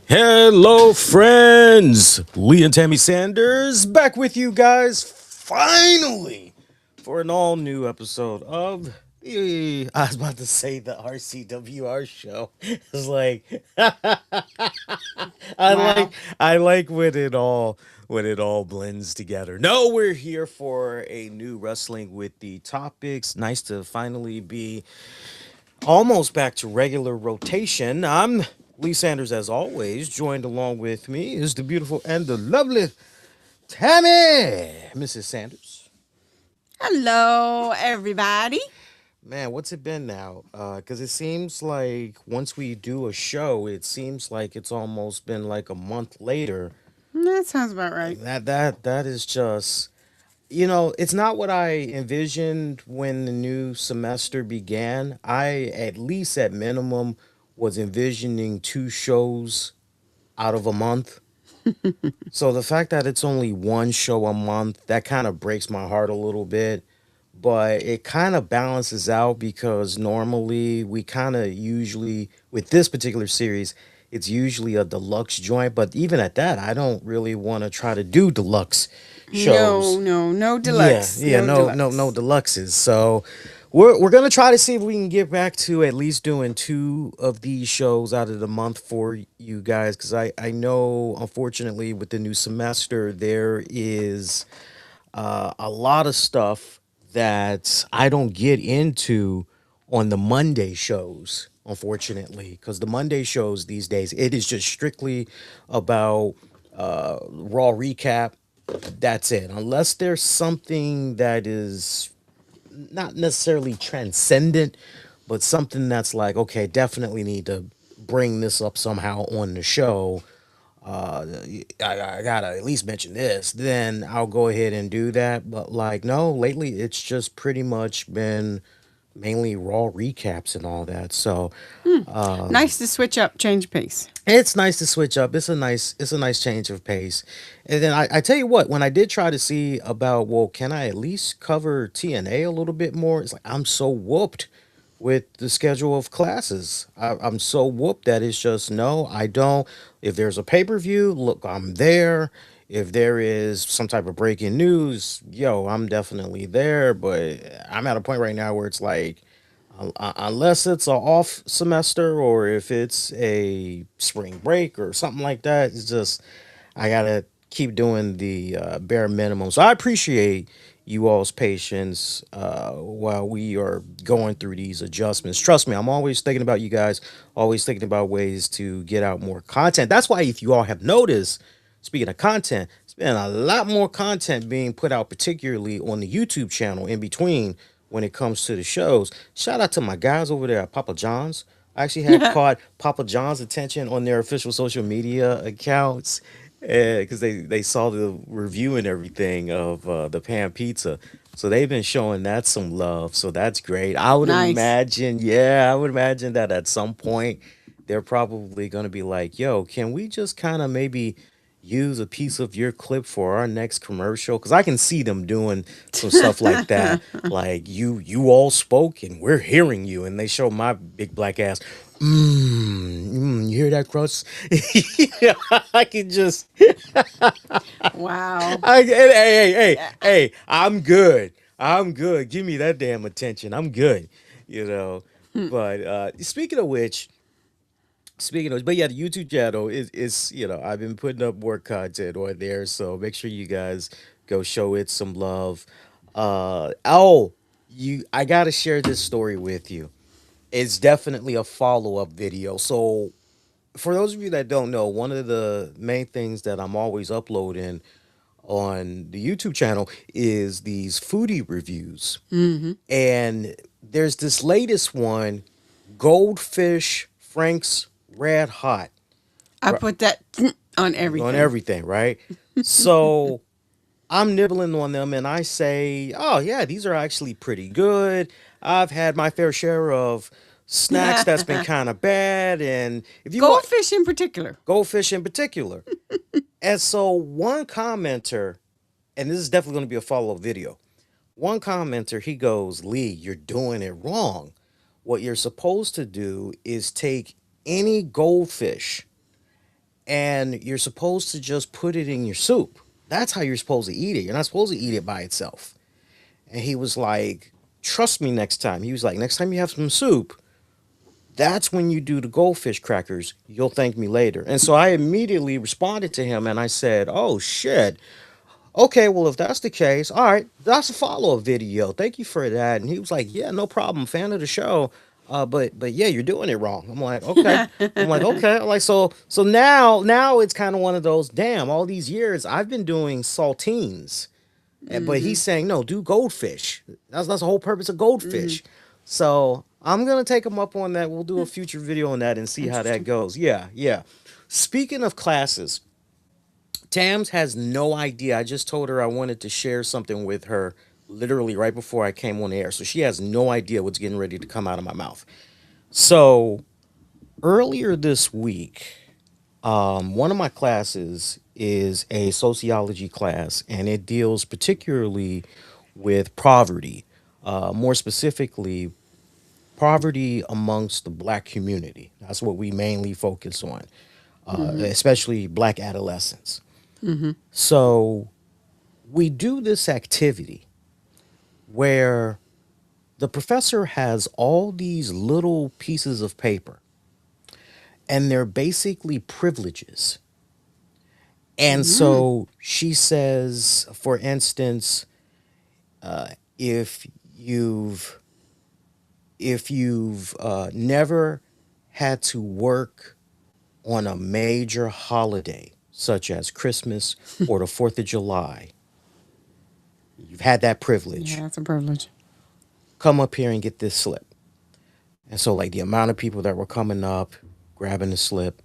Hello, friends. Lee and Tammy Sanders back with you guys finally for an all new episode of I was about to say the RCWR show. It's like I like Wow. I like when it all blends together. No, we're here for a new wrestling with the topics. Nice to finally be almost back to regular rotation. I'm Lee Sanders, as always. Joined along with me is the beautiful and the lovely Tammy, Mrs. Sanders. Hello, everybody. Man, what's it been now? Because it seems like once we do a show, it seems like it's almost been like a month later. That sounds about right. That is just it's not what I envisioned when the new semester began. I, at least at minimum, was envisioning two shows out of a month. So the fact that it's only one show a month, that kind of breaks my heart a little bit. But it kind of balances out because normally we kind of usually, with this particular series, it's usually a deluxe joint. But even at that, I don't really want to try to do deluxe No, shows. no, no Yeah, deluxe. yeah, No no deluxe. deluxes. So we're gonna try to see if we can get back to at least doing two of these shows out of the month for you guys, because I know unfortunately with the new semester there is a lot of stuff that I don't get into on the Monday shows. Unfortunately, because the Monday shows these days it is just strictly about Raw recap. That's it. Unless there's something that is not necessarily transcendent, but something that's like, okay, definitely need to bring this up somehow on the show. Uh, I gotta at least mention this. Then I'll go ahead and do that. But like, no, lately it's just pretty much been mainly raw recaps and all that. So Nice to switch up, change pace. it's nice to switch up. It's a nice change of pace. And then I tell you what, when I did try to see about, well, can I at least cover TNA a little bit more? It's like I'm so whooped with the schedule of classes. I'm so whooped that it's just no, I don't. If there's a pay-per-view, look, I'm there. If there is some type of breaking news, yo, I'm definitely there. But I'm at a point right now where it's like unless it's a off semester or if it's a spring break or something like that, it's just I gotta keep doing the bare minimum. So I appreciate you all's patience while we are going through these adjustments. Trust me, I'm always thinking about you guys, always thinking about ways to get out more content. That's why, if you all have noticed, speaking of content, there's been a lot more content being put out, particularly on the YouTube channel in between when it comes to the shows. Shout out to my guys over there at Papa John's. I actually had caught Papa John's attention on their official social media accounts because they saw the review and everything of the pan pizza. So they've been showing that some love. So that's great. I would Nice. imagine, yeah, I would imagine that at some point they're probably going to be like, yo, can we just kind of maybe use a piece of your clip for our next commercial? Because I can see them doing some stuff like that. Like you all spoke and we're hearing you, and they show my big black ass. You hear that, Cross? Yeah, I can just. Wow. Hey, I'm good. I'm good. Give me that damn attention. I'm good. You know. But speaking of, but yeah, the YouTube channel is I've been putting up more content on there, so make sure you guys go show it some love. I gotta share this story with you. It's definitely a follow up video. So for those of you that don't know, one of the main things that I'm always uploading on the YouTube channel is these foodie reviews. And there's this latest one, Goldfish Frank's Red Hot, I put that on on everything. everything, right? So I'm nibbling on them and I say, oh, yeah, these are actually pretty good. I've had my fair share of snacks that's been kind of bad. And if you want Goldfish in particular. goldfish in particular. And so one commenter, and this is definitely going to be a follow up video. One commenter, he goes, Lee, you're doing it wrong. What you're supposed to do is take any goldfish and you're supposed to just put it in your soup. That's how you're supposed to eat it. You're not supposed to eat it by itself. And he was like, trust me next time. He was like, next time you have some soup, that's when you do the goldfish crackers. You'll thank me later. And so I immediately responded to him and I said, oh shit. Okay, well, if that's the case, all right, that's a follow-up video. Thank you for that. And he was like, yeah, no problem. Fan of the show. But yeah, you're doing it wrong. I'm like, okay. I'm like, okay. I'm like, so now it's kind of one of those, damn, all these years I've been doing saltines. But he's saying, no, do goldfish. That's the whole purpose of goldfish. So I'm gonna take him up on that. We'll do a future video on that and see how that Interesting. goes. Yeah, yeah. Speaking of classes, Tams has no idea. I just told her I wanted to share something with her literally right before I came on the air. So she has no idea what's getting ready to come out of my mouth. So earlier this week, one of my classes is a sociology class, and it deals particularly with poverty, more specifically, poverty amongst the black community. That's what we mainly focus on, especially black adolescents. So we do this activity where the professor has all these little pieces of paper, and they're basically privileges. And so she says, for instance, if you've never had to work on a major holiday such as Christmas or the 4th of July, you've had that Yeah, privilege. that's a privilege. Come up here and get this slip. And so, like, the amount of people that were coming up, grabbing the slip.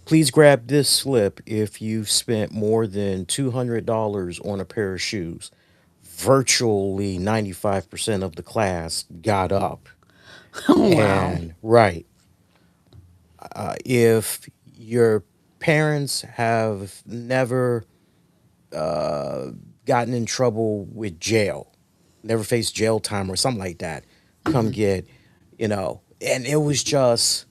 Please grab this slip if you've spent more than $200 on a pair of shoes. Virtually 95% of the class got up. Oh, wow. And, right, if your parents have never gotten in trouble with jail, never faced jail time or something like that, come get, and it was just,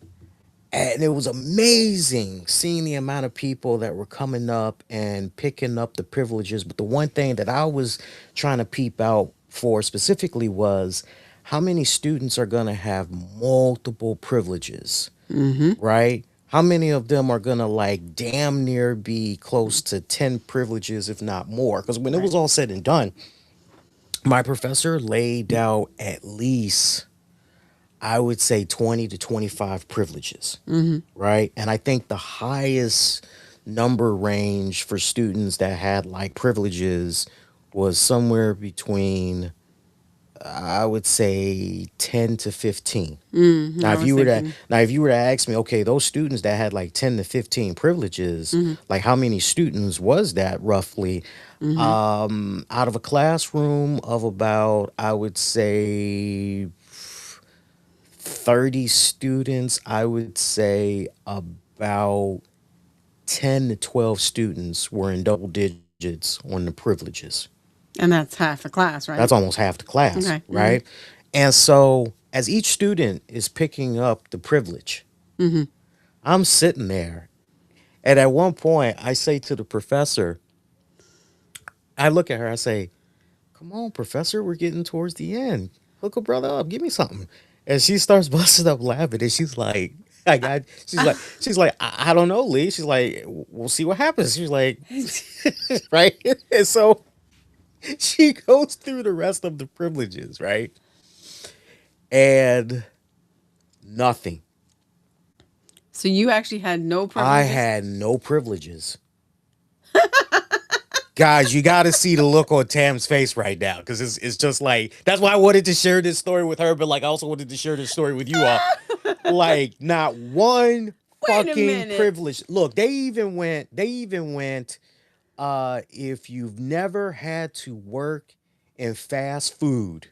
and it was amazing seeing the amount of people that were coming up and picking up the privileges. But the one thing that I was trying to peep out for specifically was how many students are going to have multiple privileges, right? How many of them are going to like damn near be close to 10 privileges, if not more? Because when it Right. was all said and done, my professor laid out at least, I would say, 20 to 25 privileges, right? And I think the highest number range for students that had like privileges was somewhere between, I would say, 10 to 15. Now, I was thinking. if you were to ask me, okay, those students that had like 10 to 15 privileges, like how many students was that roughly? Out of a classroom of about, I would say, 30 students, I would say about 10 to 12 students were in double digits on the privileges. And that's half the class, That's right? almost half the class, Okay. right? And so, as each student is picking up the privilege, I'm sitting there. And at one point, I say to the professor, I look at her, I say, come on, professor, we're getting towards the end. Hook a brother up, give me something. And she starts busting up laughing, and she's like, I don't know, Lee. She's like, we'll see what happens. She's like, right? And so she goes through the rest of the privileges, right? And nothing. So you actually had no I privileges? had no privileges. Guys, you got to see the look on Tam's face right now because it's just like, that's why I wanted to share this story with her, but like I also wanted to share this story with you all. Like, not one Wait a fucking minute. privilege. Look, they even went, if you've never had to work in fast food,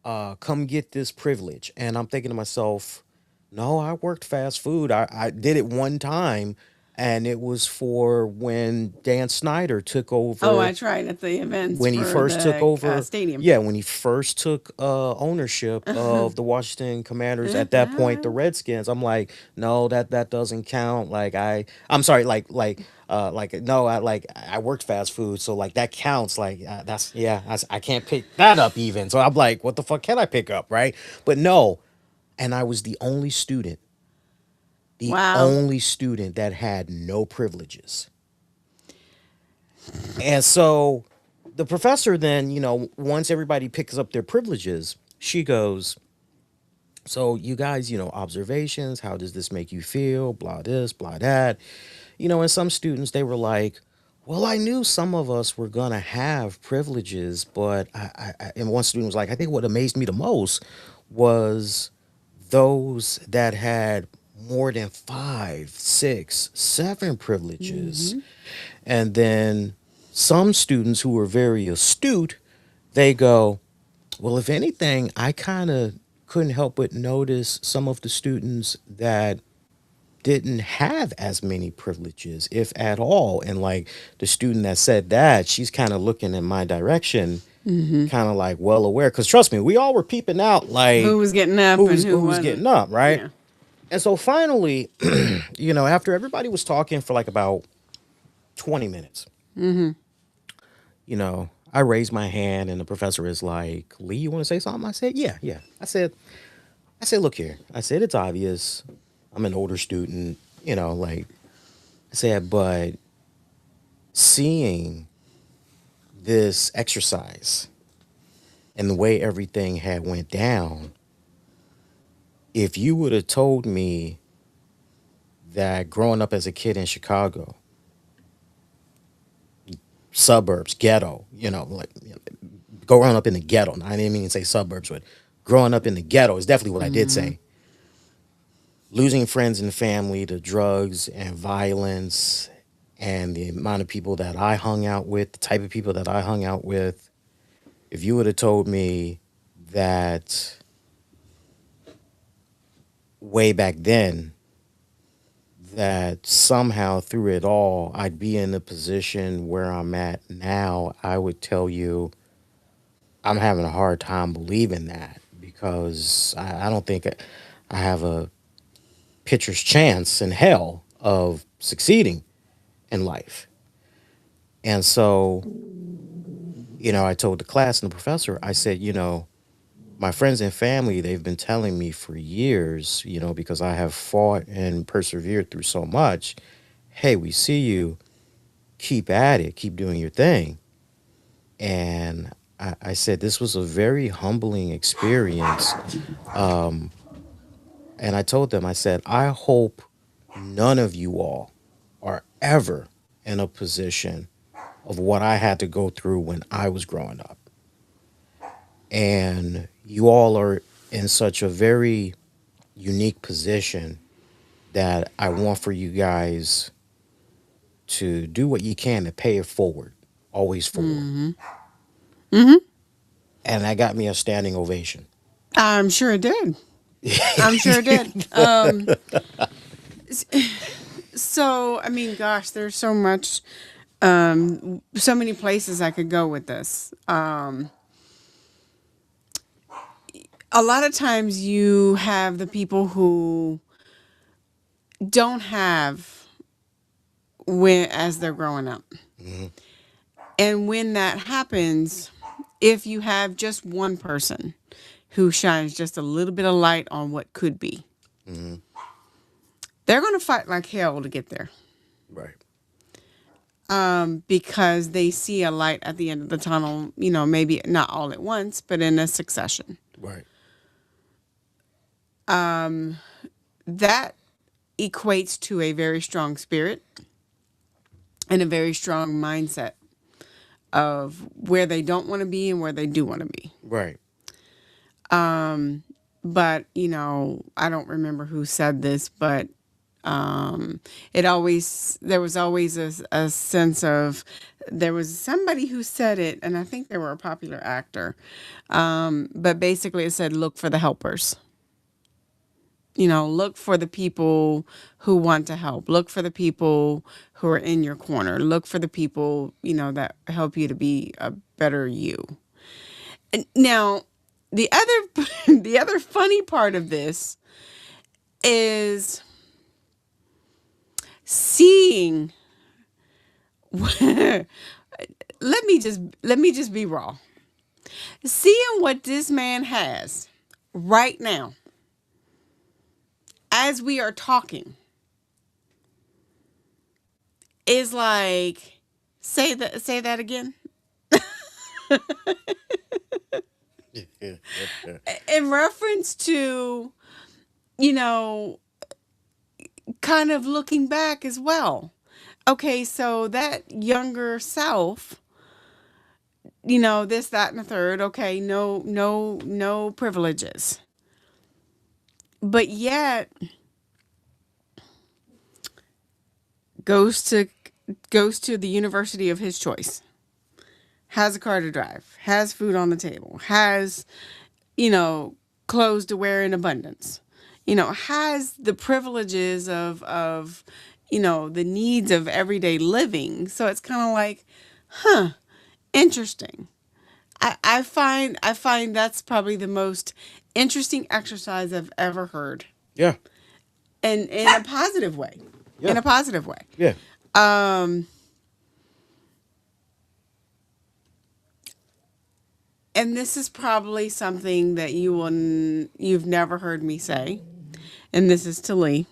come get this privilege. And I'm thinking to myself, no, I worked fast food. I did it one time and it was for when Dan Snyder took Oh, over, I tried at the events when he for first took the over. stadium. Yeah, when he first took ownership of the Washington Commanders, at that point the Redskins. I'm like, no, that doesn't count. Like I'm sorry, like no, I worked fast food, so like that counts. Like that's yeah, I can't pick that up even. So I'm like, what the fuck can I pick up, right? But no, and I was the Wow. only student that had no privileges. And so the professor then, once everybody picks up their privileges, she goes, so you guys, observations, how does this make you feel? Blah this, blah that. And some students, they were like, well, I knew some of us were gonna have privileges, but and one student was like, I think what amazed me the most was those that had more than five, six, seven privileges. Mm-hmm. And then some students who were very astute, they go, well, if anything, I kind of couldn't help but notice some of the students that didn't have as many privileges, if at all. And like the student that said that, she's kind of looking in my direction, Mm-hmm. kind of like well aware. Because trust me, we all were peeping out Who like was getting up and who who was wasn't? getting up, right? Yeah. And so finally, after everybody was talking for like about 20 minutes, Mm-hmm. I raised my hand and the professor is like, Lee, you want to say something? I said, yeah, yeah. I said, look here. I said, it's obvious. I'm an older student, like I said, but seeing this exercise and the way everything had went down, if you would have told me that growing up as a kid in Chicago, suburbs, ghetto, growing up in the ghetto. I didn't mean to say suburbs, but growing up in the ghetto is definitely what I did Mm-hmm. say. Losing friends and family to drugs and violence, and the amount of people that I hung out with, the type of people that I hung out with. If you would have told me that way back then, that somehow through it all, I'd be in the position where I'm at now, I would tell you I'm having a hard time believing that, because I don't think I have a pitcher's chance in hell of succeeding in life. And so, I told the class and the professor, I said, my friends and family, they've been telling me for years, because I have fought and persevered through so much. Hey, we see you, keep at it, keep doing your thing. And I said, this was a very humbling experience. Um, and I told them, I said, I hope none of you all are ever in a position of what I had to go through when I was growing up. And you all are in such a very unique position that I want for you guys to do what you can to pay it forward, always forward. Mm-hmm. Mm-hmm. And that got me a standing ovation. I'm sure it did. I'm sure it did. So I mean, gosh, there's so much, so many places I could go with this. A lot of times you have the people who don't have when as they're growing up. Hmm. And when that happens, if you have just one person who shines just a little bit of light on what could be, Hmm. they're going to fight like hell to get there. Right. Because they see a light at the end of the tunnel, maybe not all at once, but in a succession. Right. That equates to a very strong spirit and a very strong mindset of where they don't want to be and where they do want to be. Right. But, I don't remember who said this, but there was always a sense of, there was somebody who said it, and I think they were a popular actor. But basically it said, look for the helpers. Look for the people who want to help. Look for the people who are in your corner. Look for the people, that help you to be a better you. And now, the other the other funny part of this is seeing let me just be raw. Seeing what this man has right now as we are talking is like, say that again. In reference to, you know, kind of looking back as well. Okay, so that younger self, this, that, and the third, okay, no privileges. But yet goes to the university of his choice, has a car to drive, has food on the table, has, you know, clothes to wear in abundance, has the privileges of the needs of everyday living. So it's kind of like, huh, interesting. I find that's probably the most interesting exercise I've ever heard, Yeah. and in a positive way. Yeah. In a positive way. Yeah. Um, and this is probably something that you've never heard me say, and this is to Lee.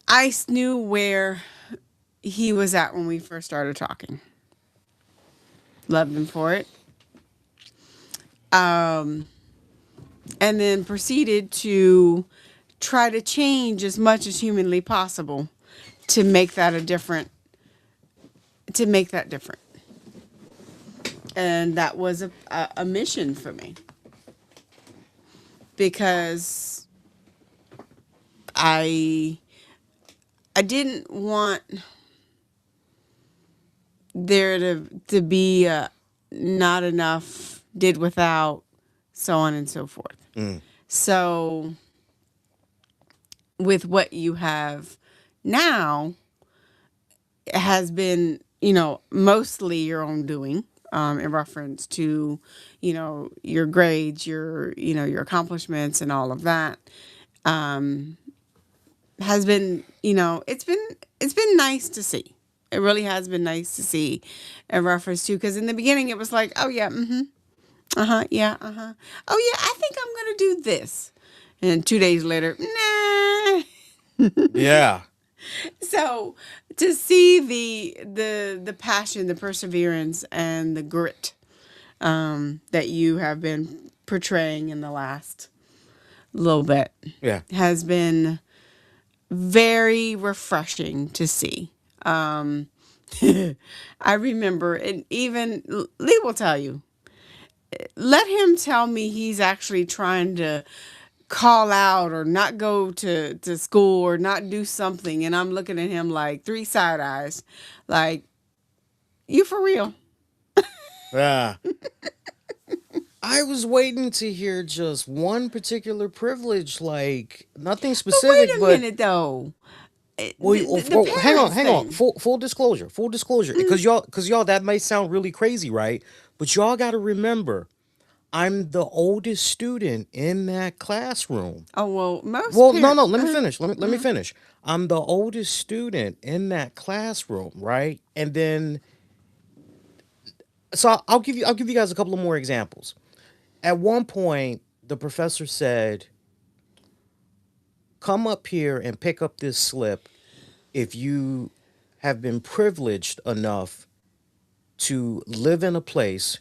I knew where he was at when we first started talking. Loved him for it. Um, and then proceeded to try to change as much as humanly possible to make that different. And that was a mission for me, because I didn't want there to be not enough, did without, so on and so forth. Mm. So with what you have now, it has been, mostly your own doing, in reference to, your grades, your accomplishments and all of that. Has been, it's been nice to see. It really has been nice to see in reference to, because in the beginning it was like, oh yeah, yeah, oh yeah, I think I'm gonna do this, and 2 days later, nah. Yeah. So to see the passion, the perseverance, and the grit, that you have been portraying in the last little bit Yeah. has been very refreshing to see. I remember, and even Lee will tell you, let him tell me he's actually trying to call out or not go to school or not do something, and I'm looking at him like three side eyes, like, you for real? Yeah. I was waiting to hear just one particular privilege, like nothing But wait specific, a but minute though. well, The parents hang on. thing. Full disclosure, because y'all, that may sound really crazy, right? But y'all got to remember, I'm the oldest student in that classroom. Oh well, most Well, no, parents. no. Let me finish. Let me finish. I'm the oldest student in that classroom, right? And then, so I'll give you guys a couple of more examples. At one point, the professor said, "Come up here and pick up this slip if you have been privileged enough to live in a place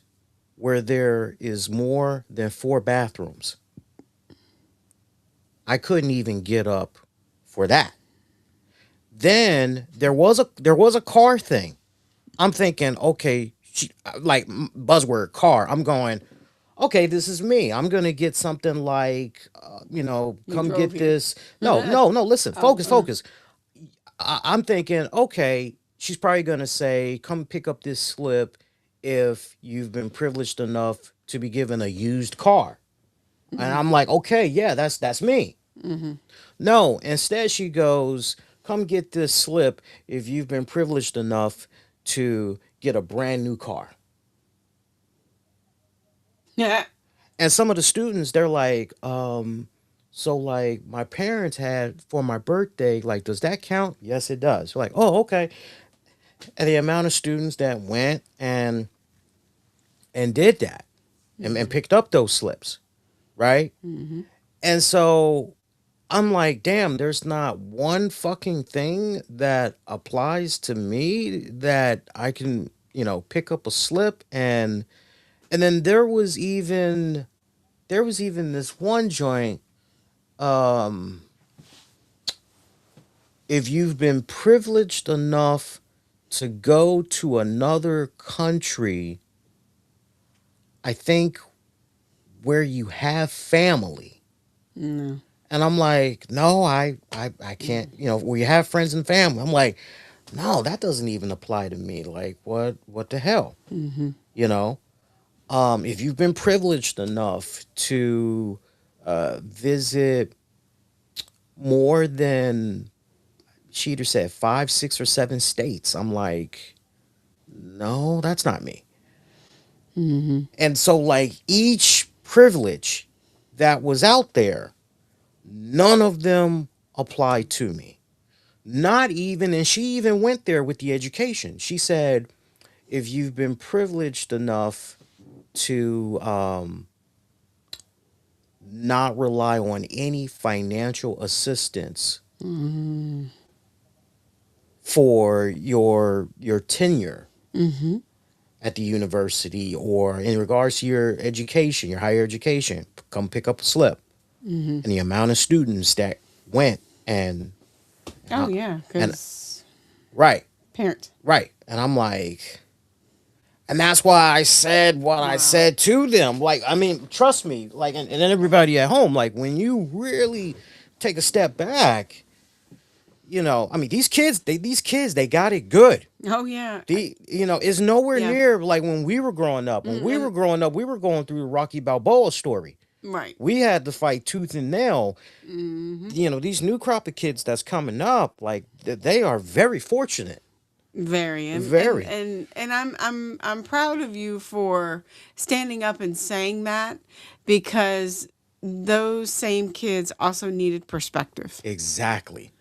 where there is more than four bathrooms." I couldn't even get up for that. Then there was a car thing. I'm thinking, okay, like buzzword car. I'm going, okay, this is me. I'm gonna get something like, You come drove get here. this. No, no, no. Listen, Oh, focus. I'm thinking, okay, she's probably gonna say, come pick up this slip if you've been privileged enough to be given a used car. And I'm like, okay, yeah, that's me. No, instead she goes, come get this slip if you've been privileged enough to get a brand new car. Yeah. And some of the students, they're like, so like my parents had for my birthday, like, does that count? Yes, it does. We're like, oh, okay. And the amount of students that went and did that and picked up those slips, right? Mm-hmm. And so I'm like, damn, there's not one fucking thing that applies to me that I can, pick up a slip and then there was even this one joint. Um, if you've been privileged enough to go to another country, I think where you have family. No. And I'm like, no, I can't, where you have friends and family. I'm like, no, that doesn't even apply to me. Like, what the hell? Mm-hmm. You know? If you've been privileged enough to visit more than Cheater said 5, 6, or 7 states, I'm like, no, that's not me. Mm-hmm. And so, like, each privilege that was out there, none of them apply to me. Not even, and she even went there with the education. She said, if you've been privileged enough to not rely on any financial assistance Mm-hmm. for your tenure Mm-hmm. at the university or in regards to your education, your higher education, come pick up a slip. Mm-hmm. And the amount of students that went and Oh I, yeah, and because right, parents. right, and I'm like, and that's why I said what I Wow. said to them. Like, I mean, trust me, like, and then everybody at home, like, when you really take a step back, I mean, these kids, they got it good. Oh yeah. It's nowhere Yeah. near like when we were growing up. When we Mm-mm. were growing up, we were going through the Rocky Balboa story. Right. We had to fight tooth and nail. Mm-hmm. These new crop of kids that's coming up, like they are very fortunate. Very, and and Very. and and I'm proud of you for standing up and saying that, because those same kids also needed perspective. Exactly.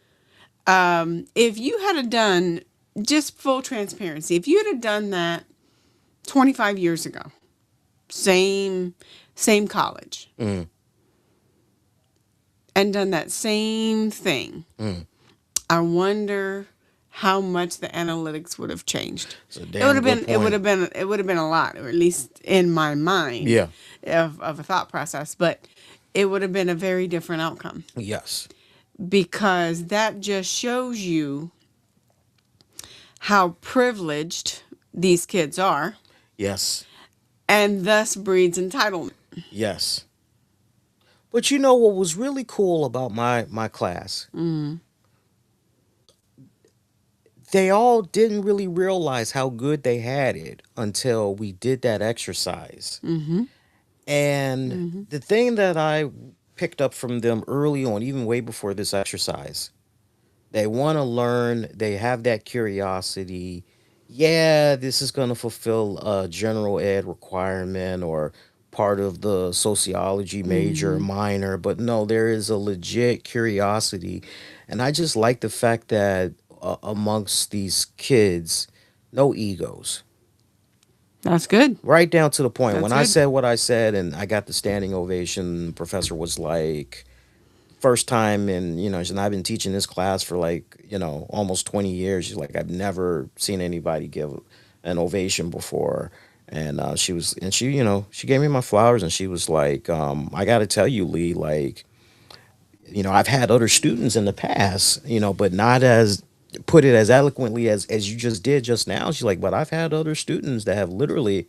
If you had have done, just full transparency, if you had have done that 25 years ago, same college, Mm, and done that same thing, mm. I wonder how much the analytics would have changed. It's a It would damn have good been it would point. have been it would have been a lot, or at least in my mind, Yeah. of a thought process, but it would have been a very different outcome, Yes. because that just shows you how privileged these kids are, Yes. and thus breeds entitlement. Yes. But you know what was really cool about my class? Mm-hmm. They all didn't really realize how good they had it until we did that exercise. Mm-hmm. And Mm-hmm. the thing that I picked up from them early on, even way before this exercise, they want to learn, they have that curiosity. Yeah, this is going to fulfill a general ed requirement or part of the sociology major or Mm-hmm. minor, but no, there is a legit curiosity. And I just like the fact that amongst these kids, no egos. That's good. Right down to the point. When That's I good. said what I said and I got the standing ovation, the professor was like, first time, and and I've been teaching this class for like almost 20 years. She's like, I've never seen anybody give an ovation before. And she gave me my flowers, and she was like, I got to tell you, Lee, like, I've had other students in the past, but not as put it as eloquently as you just did just now. She's like, but I've had other students that have literally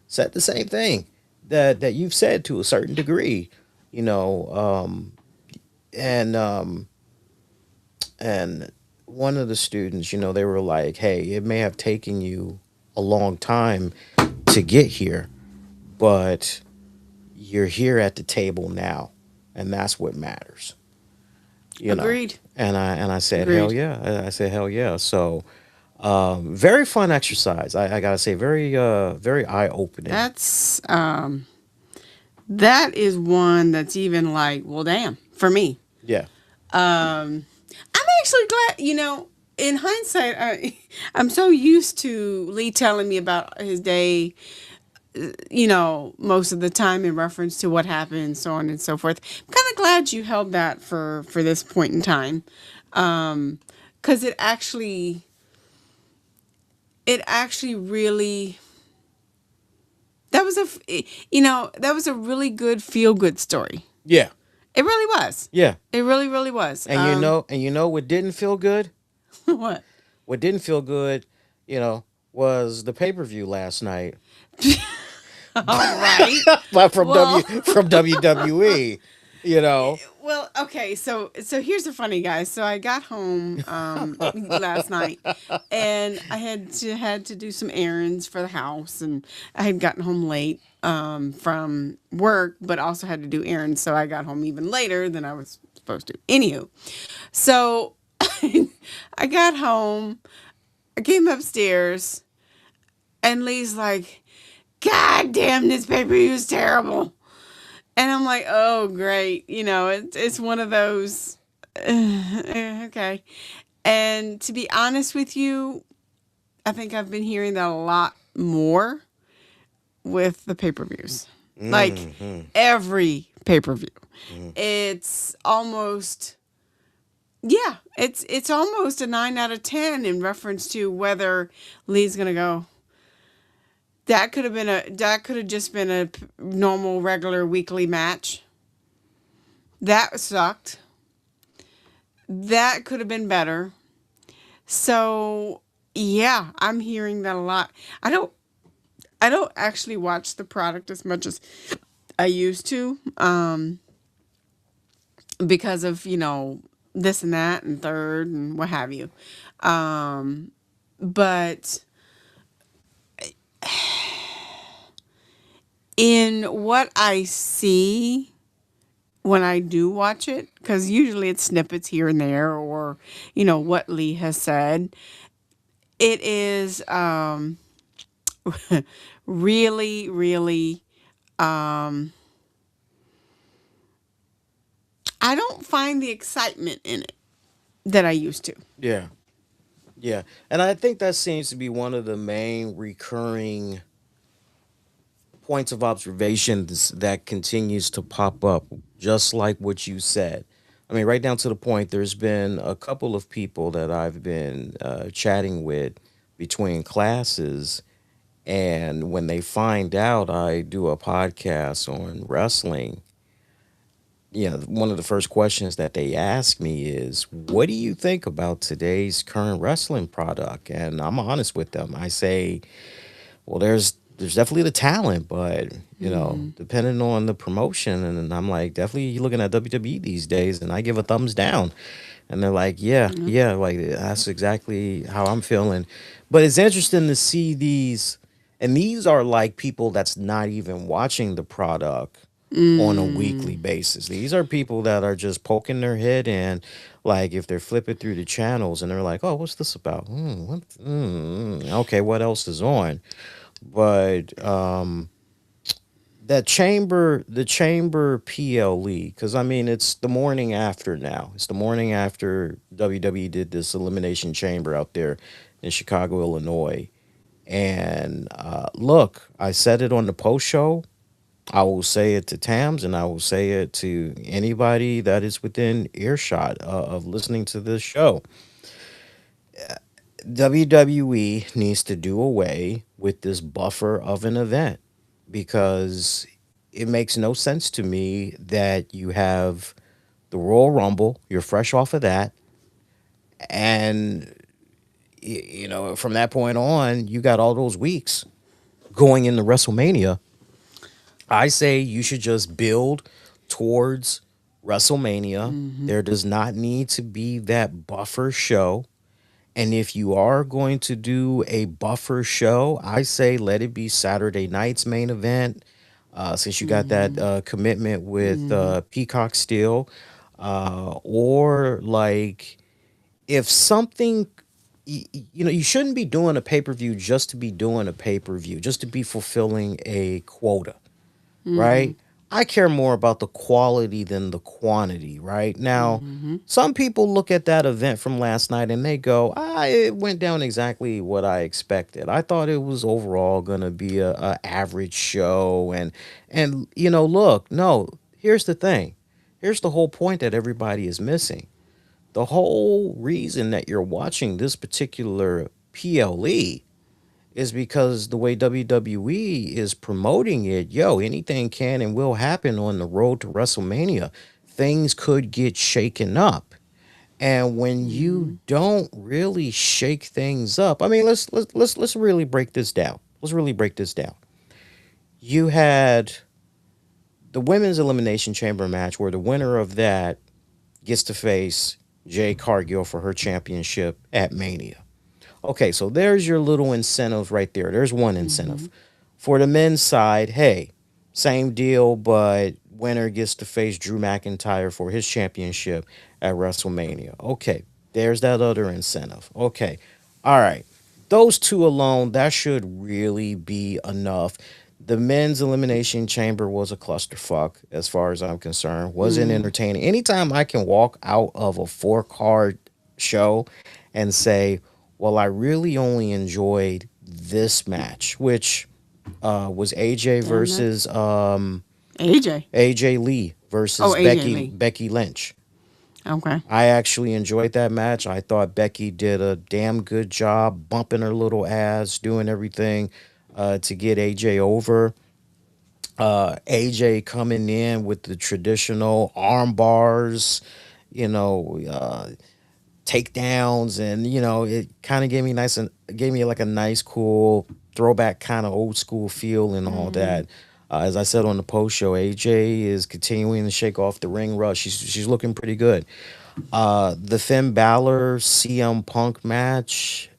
said the same thing that you've said to a certain degree, you know and and one of the students, they were like, hey, it may have taken you a long time to get here, but you're here at the table now, and that's what matters, you know. Agreed. And I said, hell Agreed. yeah. I said, hell yeah. So, very fun exercise. I gotta say, very eye opening. That's that is one that's even like, well, damn, for me. Yeah, I'm actually glad, in hindsight, I'm so used to Lee telling me about his day, most of the time in reference to what happened and so on and so forth. I'm kind of glad you held that for this point in time. Because it actually really, that was a really good feel good story. yeah, It really was. yeah. It really, really was. And what didn't feel good? What? What didn't feel good, you know, was the pay per view last night. All right. But Well, from WWE, you know. well, okay. So here's the funny, guys. So I got home last night, and I had to do some errands for the house, and I had gotten home late from work, but also had to do errands. So I got home even later than I was supposed to. Anywho, so I got home. I came upstairs, and Lee's like, "God damn, this paper is terrible." And I'm like, "Oh, great." It's one of those, okay. And to be honest with you, I think I've been hearing that a lot more with the pay-per-views. Like Hmm. every pay-per-view. It's almost, yeah, it's almost a 9 out of 10 in reference to whether Lee's going to go. That could have just been a normal regular weekly match. That sucked. That could have been better. So, yeah, I'm hearing that a lot. I don't actually watch the product as much as I used to, because of, this and that and third and what have you. But in what I see when I do watch it, because usually it's snippets here and there, or what Lee has said, it is really, really. I don't find the excitement in it that I used to. Yeah, yeah. And I think that seems to be one of the main recurring points of observations that continues to pop up, just like what you said. I mean, right down to the point, there's been a couple of people that I've been chatting with between classes. And when they find out I do a podcast on wrestling, one of the first questions that they ask me is, "What do you think about today's current wrestling product?" And I'm honest with them. I say, "Well, there's definitely the talent, but depending on the promotion." And I'm like, "Definitely looking at WWE these days," and I give a thumbs down. And they're like, "Yeah, Yeah. yeah, like that's exactly how I'm feeling." But it's interesting to see these, and these are like people that's not even watching the product on a weekly Mm. basis. These are people that are just poking their head in, like if they're flipping through the channels and they're like, "Oh, what's this about? Okay, what else is on?" But the chamber PLE, because I mean, it's the morning after now. It's the morning after WWE did this Elimination Chamber out there in Chicago, Illinois. And look, I said it on the post show. I will say it to Tams, and I will say it to anybody that is within earshot of listening to this show. WWE needs to do away with this buffer of an event, because it makes no sense to me that you have the Royal Rumble, you're fresh off of that, and from that point on, you got all those weeks going into WrestleMania. I say you should just build towards WrestleMania. Hmm. There does not need to be that buffer show. And if you are going to do a buffer show, I say let it be Saturday night's main event. since you got that Mm-hmm. commitment with Mm-hmm. Peacock still, or like if something you know, you shouldn't be doing a pay-per-view just to be doing a pay-per-view, just to be fulfilling a quota, Mm-hmm. right? I care more about the quality than the quantity, right? Now, Mm-hmm. some people look at that event from last night and they go, it went down exactly what I expected. I thought it was overall going to be a average show and you know, look, no, here's the thing. Here's the whole point that everybody is missing. The whole reason that you're watching this particular PLE is because the way WWE is promoting it, yo, anything can and will happen on the road to WrestleMania. Things could get shaken up. And when Mm-hmm. you don't really shake things up, I mean, let's really break this down. Let's really break this down. You had the women's elimination chamber match where the winner of that gets to face Jay Cargill for her championship at Mania. Okay, so there's your little incentives right there. There's one Mm-hmm. incentive. For the men's side, hey, same deal, but winner gets to face Drew McIntyre for his championship at WrestleMania. Okay, there's that other incentive. Okay, all right. Those two alone, that should really be enough. The men's elimination chamber was a clusterfuck, as far as I'm concerned. Wasn't Mm-hmm. entertaining. Anytime I can walk out of a 4 card show and say, well, I really only enjoyed this match, which was AJ And that versus AJ. AJ Lee Oh, versus AJ Becky Lee. Becky Lynch. Okay. I actually enjoyed that match. I thought Becky did a damn good job bumping her little ass, doing everything to get AJ over. AJ coming in with the traditional arm bars, you know, takedowns, and you know, it kind of gave me like a nice, cool throwback kind of old school feel and all Mm-hmm. that. As I said on the post show, AJ is continuing to shake off the ring rust. She's looking pretty good. The Finn Balor CM Punk match,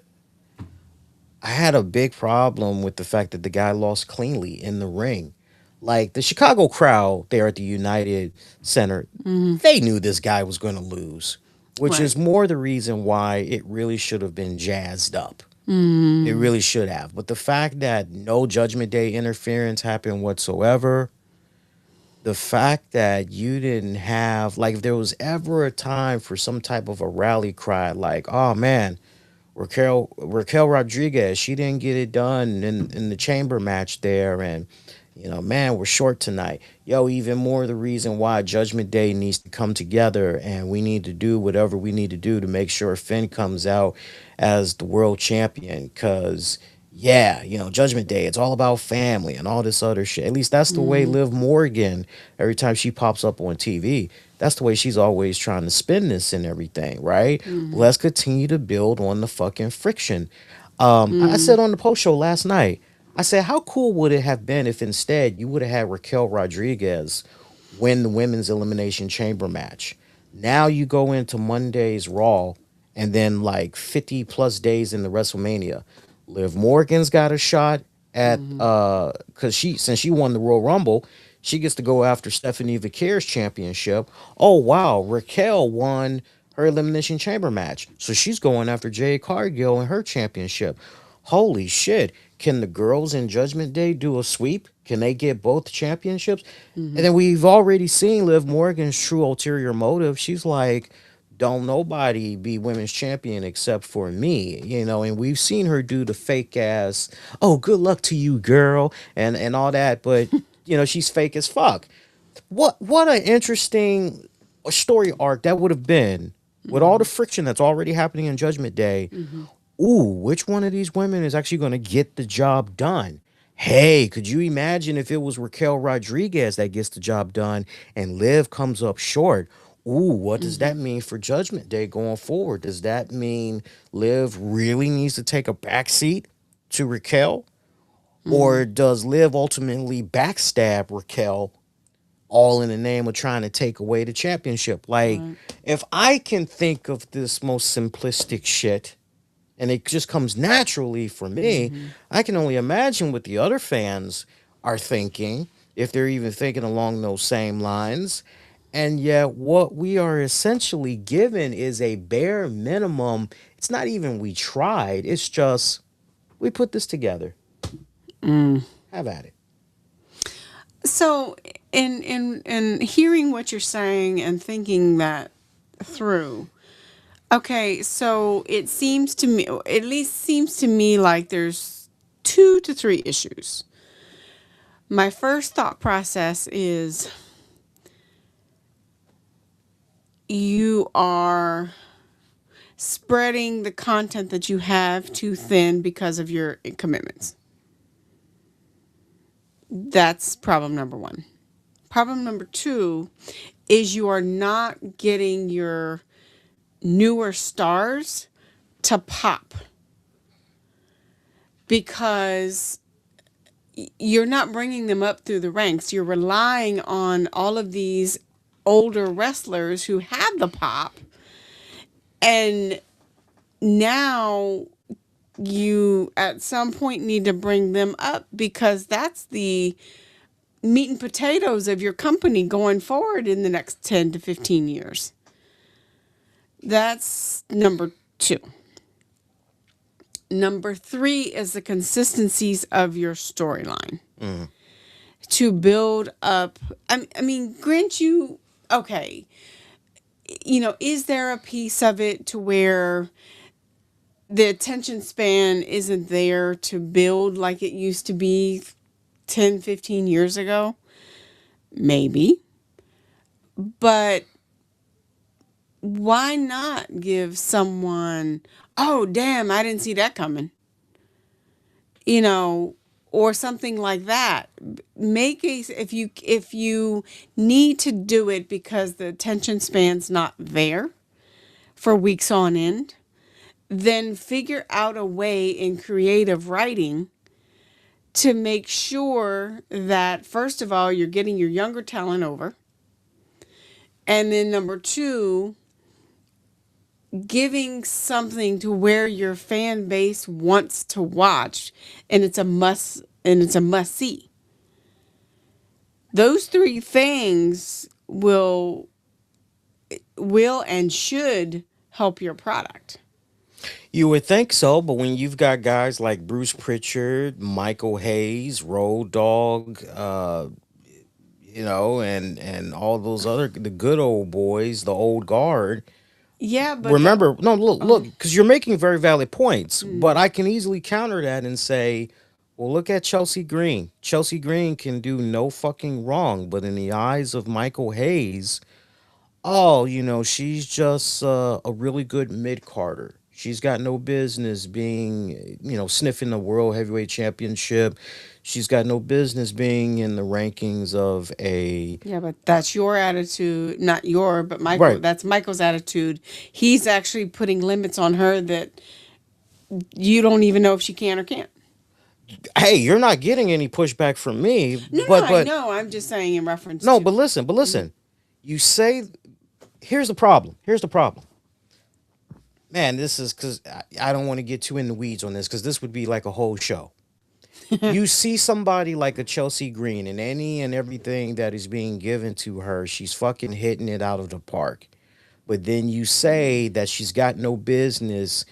I had a big problem with the fact that the guy lost cleanly in the ring. Like the Chicago crowd there at the United Center, Mm-hmm. they knew this guy was going to lose, which Right. is more the reason why it really should have been jazzed up. It Mm-hmm. really should have. But the fact that no Judgment Day interference happened whatsoever, the fact that you didn't have, like, if there was ever a time for some type of a rally cry, like, oh man, Raquel Rodriguez, she didn't get it done in the chamber match there, and you know, man, we're short tonight. Yo, even more the reason why Judgment Day needs to come together and we need to do whatever we need to do to make sure Finn comes out as the world champion. Cause yeah, you know, Judgment Day, it's all about family and all this other shit. At least that's the way Mm-hmm. Liv Morgan, every time she pops up on TV, that's the way she's always trying to spin this and everything, right? Mm-hmm. Let's continue to build on the fucking friction. I Mm-hmm. said on the post show last night, I said, how cool would it have been if instead you would have had Raquel Rodriguez win the women's elimination chamber match? Now you go into Monday's Raw and then like 50 plus days in the WrestleMania. Liv Morgan's got a shot at Mm-hmm. cause she since she won the Royal Rumble, she gets to go after Stephanie Vaquer's championship. Oh wow, Raquel won her elimination chamber match. So she's going after Jade Cargill and her championship. Holy shit. Can the girls in Judgment Day do a sweep? Can they get both championships? Mm-hmm. And then we've already seen Liv Morgan's true ulterior motive. She's like, don't nobody be women's champion except for me, you know, and we've seen her do the fake ass, oh, good luck to you, girl, and all that, but you know, she's fake as fuck. What an interesting story arc that would have been with all Mm-hmm. the friction that's already happening in Judgment Day. Mm-hmm. Ooh, which one of these women is actually going to get the job done? Hey, could you imagine if it was Raquel Rodriguez that gets the job done and Liv comes up short? Ooh, what does Mm-hmm. that mean for Judgment Day going forward? Does that mean Liv really needs to take a backseat to Raquel? Mm-hmm. Or does Liv ultimately backstab Raquel all in the name of trying to take away the championship? Like, Right. if I can think of this most simplistic shit and it just comes naturally for me, Mm-hmm. I can only imagine what the other fans are thinking. if they're even thinking along those same lines. And yet, what we are essentially given is a bare minimum. It's not even we tried, it's just we put this together. Have at it. So, in hearing what you're saying and thinking that through, okay, so it seems to me, at least seems to me like there's 2 to 3 issues. My first thought process is you are spreading the content that you have too thin because of your commitments. That's problem number one. Problem number two is you are not getting your newer stars to pop because you're not bringing them up through the ranks. You're relying on all of these older wrestlers who had the pop, and now you at some point need to bring them up because that's the meat and potatoes of your company going forward in the next 10 to 15 years. That's number two. Number three is the consistencies of your storyline to build up. I mean, grant you, okay, is there a piece of it to where the attention span isn't there to build like it used to be 10, 15 years ago? Maybe. But why not give someone, oh, damn, I didn't see that coming, you know, or something like that. Make a, if you need to do it because the attention span's not there for weeks on end, then figure out a way in creative writing to make sure that, first of all, you're getting your younger talent over. And then number two, giving something to where your fan base wants to watch and it's a must see. Those three things will and should help your product. You would think so, but when you've got guys like Bruce Pritchard, Michael Hayes, Road Dogg, and all those other the good old boys, the old guard. Yeah, but Remember, no, look, oh, because you're making very valid points, but I can easily counter that and say, well, look at Chelsea Green. Chelsea Green can do no fucking wrong, but in the eyes of Michael Hayes, oh, she's just a really good mid Carter. She's got no business being, sniffing the World Heavyweight Championship. She's got no business being in the rankings of a. yeah, but that's your attitude, not your, but Michael. Right. That's Michael's attitude. He's actually putting limits on her that you don't even know if she can or can't. Hey, you're not getting any pushback from me, No, no, but I but know. I'm just saying in reference no, to. but listen. You say, here's the problem. Here's the problem. Man, this is because I don't want to get too in the weeds on this because this would be like a whole show. You see somebody like a Chelsea Green and any and everything that is being given to her, she's fucking hitting it out of the park. But then you say that she's got no business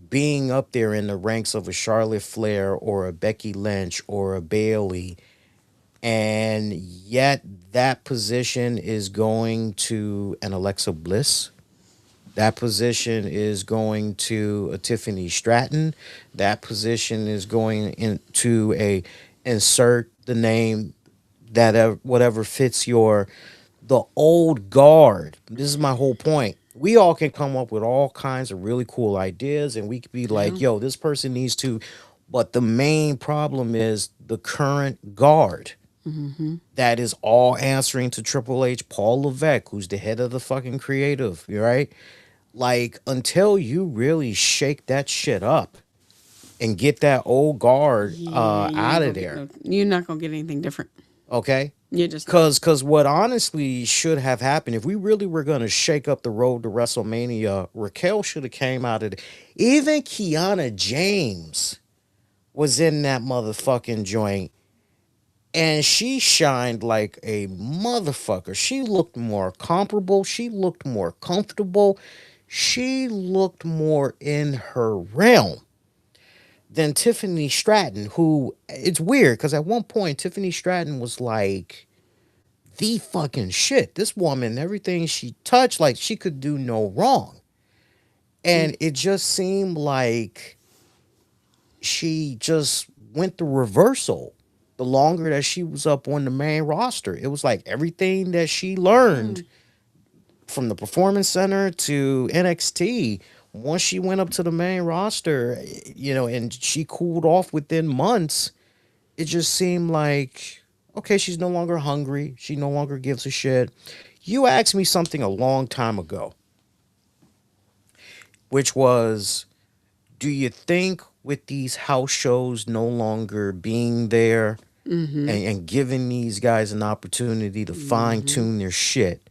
being up there in the ranks of a Charlotte Flair or a Becky Lynch or a Bailey, and yet that position is going to an Alexa Bliss. That position is going to a Tiffany Stratton. That position is going into a insert the name that whatever fits your the old guard. This is my whole point. We all can come up with all kinds of really cool ideas, and we could be Yeah. like, "Yo, this person needs to." But the main problem is the current guard that is all answering to Triple H, Paul Levesque, who's the head of the fucking creative. You right? Like until you really shake that shit up and get that old guard Yeah, you out ain't of gonna get there, no. You're not gonna get anything different. okay? You're just not. Cause what honestly should have happened if we really were gonna shake up the road to WrestleMania, Raquel should have came out of it. Even Kiana James was in that motherfucking joint, and she shined like a motherfucker. She looked more comparable. She looked more comfortable. She looked more in her realm than Tiffany Stratton, who it's weird because at one point Tiffany Stratton was like the fucking shit. This woman, everything she touched, like she could do no wrong. Mm. And it just seemed like she just went the reversal the longer that she was up on the main roster. It was like everything that she learned Mm. from the performance center to NXT, once she went up to the main roster, and she cooled off within months, it just seemed like, okay, she's no longer hungry. She no longer gives a shit. You asked me something a long time ago, which was, do you think with these house shows no longer being there Mm-hmm. and giving these guys an opportunity to fine Mm-hmm. tune their shit,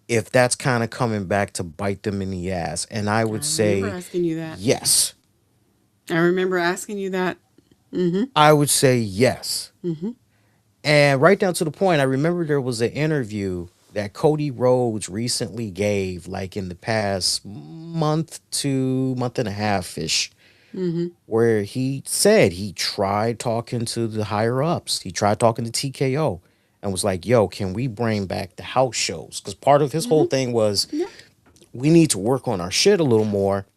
if that's kind of coming back to bite them in the ass? And I would I remember say asking you that. yes. I remember asking you that. Mm-hmm. I would say yes. Mm-hmm. And right down to the point, I remember there was an interview that Cody Rhodes recently gave, like in the past month to month and a half ish, Mm-hmm. where he said he tried talking to the higher ups. He tried talking to TKO and was like, yo, can we bring back the house shows? Because part of his whole Mm-hmm. thing was Yeah. we need to work on our shit a little more.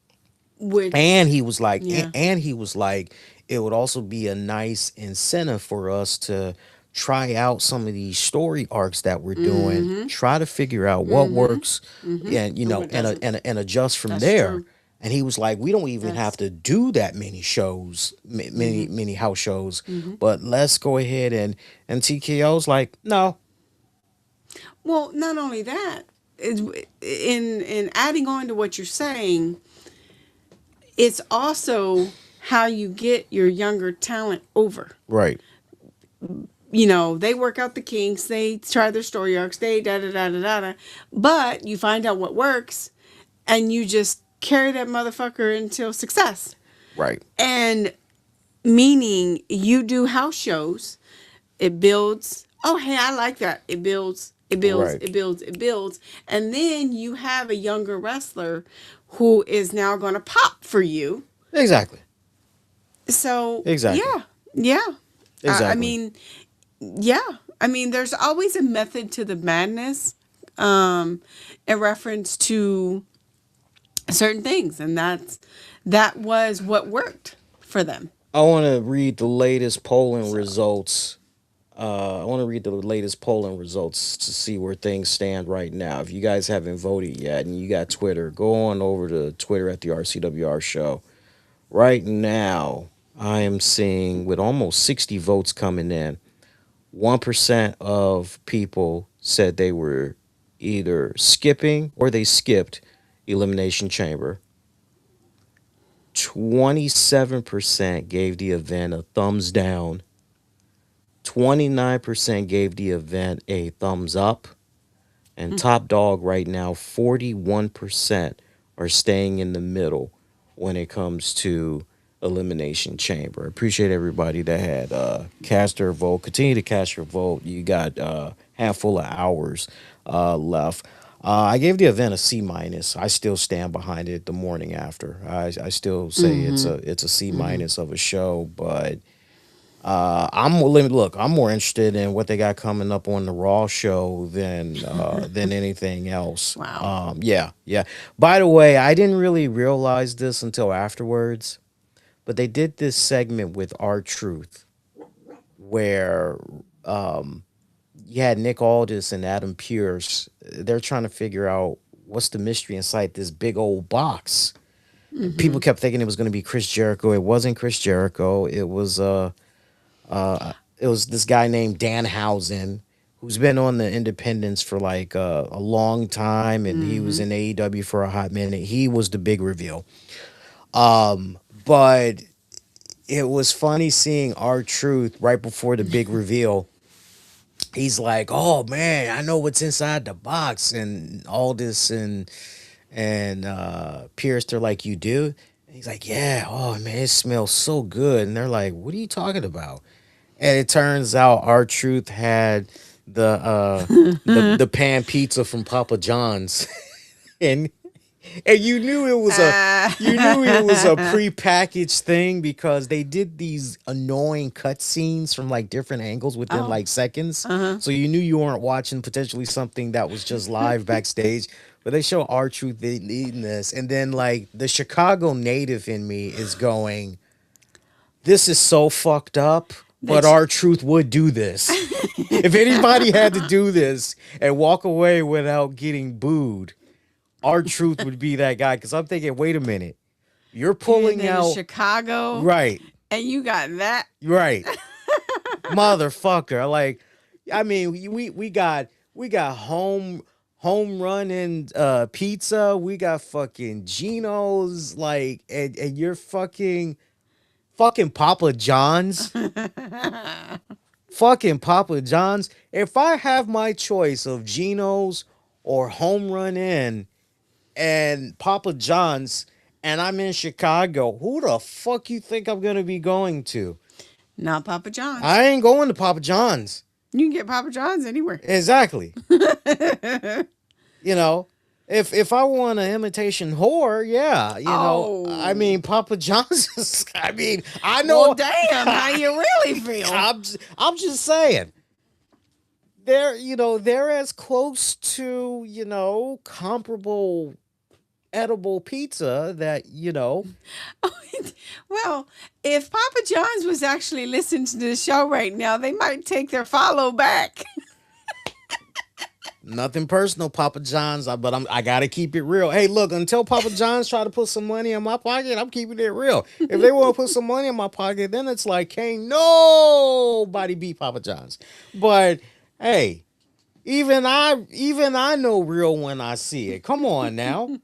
And Which, he was like, yeah. it would also be a nice incentive for us to try out some of these story arcs that we're doing, Mm-hmm. try to figure out what Mm-hmm. works, Mm-hmm. and And what doesn't. and adjust from That's there. true. And he was like, we don't even have That's. to do that many shows, Mm-hmm. many house shows, Mm-hmm. but let's go ahead and TKO's like, no, Well, not only that, it's, in adding on to what you're saying, it's also how you get your younger talent over. right, They work out the kinks, they try their story arcs, they da da da da da da. But you find out what works, and you just carry that motherfucker until success. right, And meaning you do house shows, it builds. Oh, hey, I like that. It builds, it builds, right, it builds, it builds. And then you have a younger wrestler who is now going to pop for you. exactly, So, exactly, yeah, yeah. I exactly. mean, yeah. I mean, there's always a method to the madness, um, in reference to certain things. And that was what worked for them. I want to read the latest polling So, results. I want to read the latest polling results to see where things stand right now. If you guys haven't voted yet and you got Twitter, go on over to Twitter at the RCWR show. Right now, I am seeing with almost 60 votes coming in, 1% of people said they were either skipping or they skipped Elimination Chamber. 27% gave the event a thumbs down. 29% gave the event a thumbs up. And top dog right now, 41% are staying in the middle when it comes to Elimination Chamber. Appreciate everybody that had cast their vote. Continue to cast your vote. You got a handful of hours left. I gave the event a C minus. I still stand behind it the morning after. I still say mm-hmm, it's a C mm-hmm. minus of a show, but I'm more interested in what they got coming up on the Raw show than anything else. Wow. Yeah, yeah. By the way, I didn't really realize this until afterwards, but they did this segment with R Truth where you had Nick Aldis and Adam Pierce. They're trying to figure out what's the mystery inside this big old box. And Mm-hmm. people kept thinking it was going to be Chris Jericho. It wasn't Chris Jericho. It was this guy named Danhausen who's been on the independents for like a long time, and he was Mm-hmm. in AEW for a hot minute. He was the big reveal. But it was funny seeing our truth right before the big reveal. He's like, "Oh man, I know what's inside the box," and all this and Pierce, they're like, "You do?" And he's like, "Yeah." Oh man, it smells so good. And they're like, "What are you talking about?" And it turns out our truth had the pan pizza from Papa John's. and and you knew it was a prepackaged thing because they did these annoying cutscenes from like different angles within Oh, like seconds. uh-huh. So you knew you weren't watching potentially something that was just live backstage. But they show our truth eating this, and then like the Chicago native in me is going, "This is so fucked up." But That our truth would do this. If anybody had to do this and walk away without getting booed, our truth would be that guy. Because I'm thinking, wait a minute, you're you're pulling in out Chicago right, and you got that. right, motherfucker. Like, I mean, we got home run and pizza. We got fucking Geno's. Like, and you're fucking Papa John's. Fucking Papa John's. If I have my choice of Geno's or Home Run Inn and Papa John's and I'm in Chicago, who the fuck you think I'm gonna be going to? Not Papa John's. I ain't going to Papa John's. You can get Papa John's anywhere. Exactly. You know, if I want an imitation whore, yeah, I Oh. mean Papa John's. I mean, I Well, know. damn, how you really feel? I'm just saying. They're as close to comparable edible pizza that Well, if Papa John's was actually listening to the show right now, they might take their follow back. nothing personal, Papa John's, but I gotta keep it real. Hey, look, until Papa John's try to put some money in my pocket, I'm keeping it real. If they want to put some money in my pocket, then it's like, can't nobody beat Papa John's. But hey, even I know real when I see it. Come on now.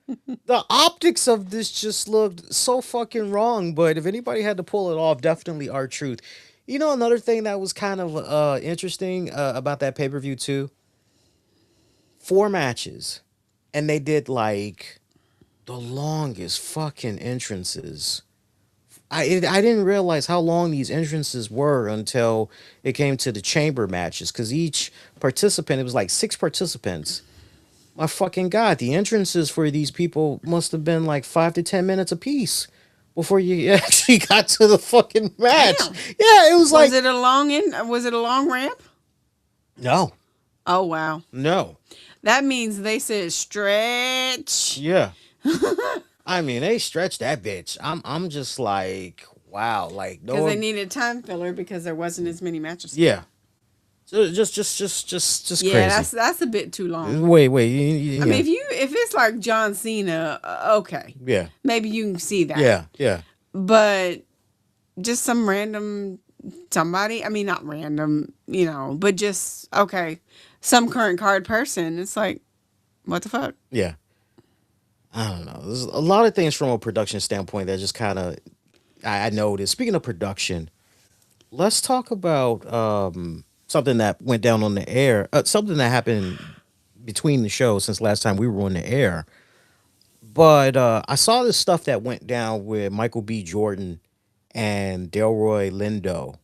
The optics of this just looked so fucking wrong, but if anybody had to pull it off, definitely our truth. Another thing that was kind of interesting about that pay-per-view too, 4 matches, and they did like the longest fucking entrances. I didn't realize how long these entrances were until it came to the chamber matches, because each participant, it was like 6 participants. My fucking god, the entrances for these people must have been like 5 to 10 minutes apiece before you actually got to the fucking match. Damn. Yeah, it was Was like it a long was it a long ramp? no, Oh wow. no, That means they said stretch. yeah. I mean, they stretched that bitch. I'm just like, wow, like Because they no, needed time filler because there wasn't as many matches. yeah. So just Yeah, crazy. that's a bit too long. Wait, I mean, yeah, if it's like John Cena, okay, yeah, maybe you can see that. yeah. But just some random somebody, I mean, not random, but just okay, some current card person. It's like, what the fuck? Yeah. I don't know. There's a lot of things from a production standpoint that just kind of I noticed. Speaking of production, let's talk about something that went down on the air. Something that happened between the shows since last time we were on the air. But I saw this stuff that went down with Michael B. Jordan and Delroy Lindo.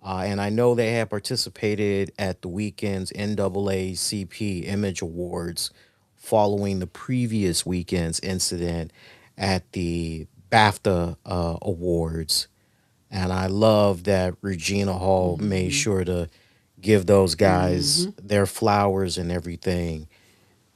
And I know they had participated at the weekend's NAACP Image Awards following the previous weekend's incident at the BAFTA Awards. And I love that Regina Hall made Mm-hmm. sure to give those guys Mm-hmm. their flowers and everything.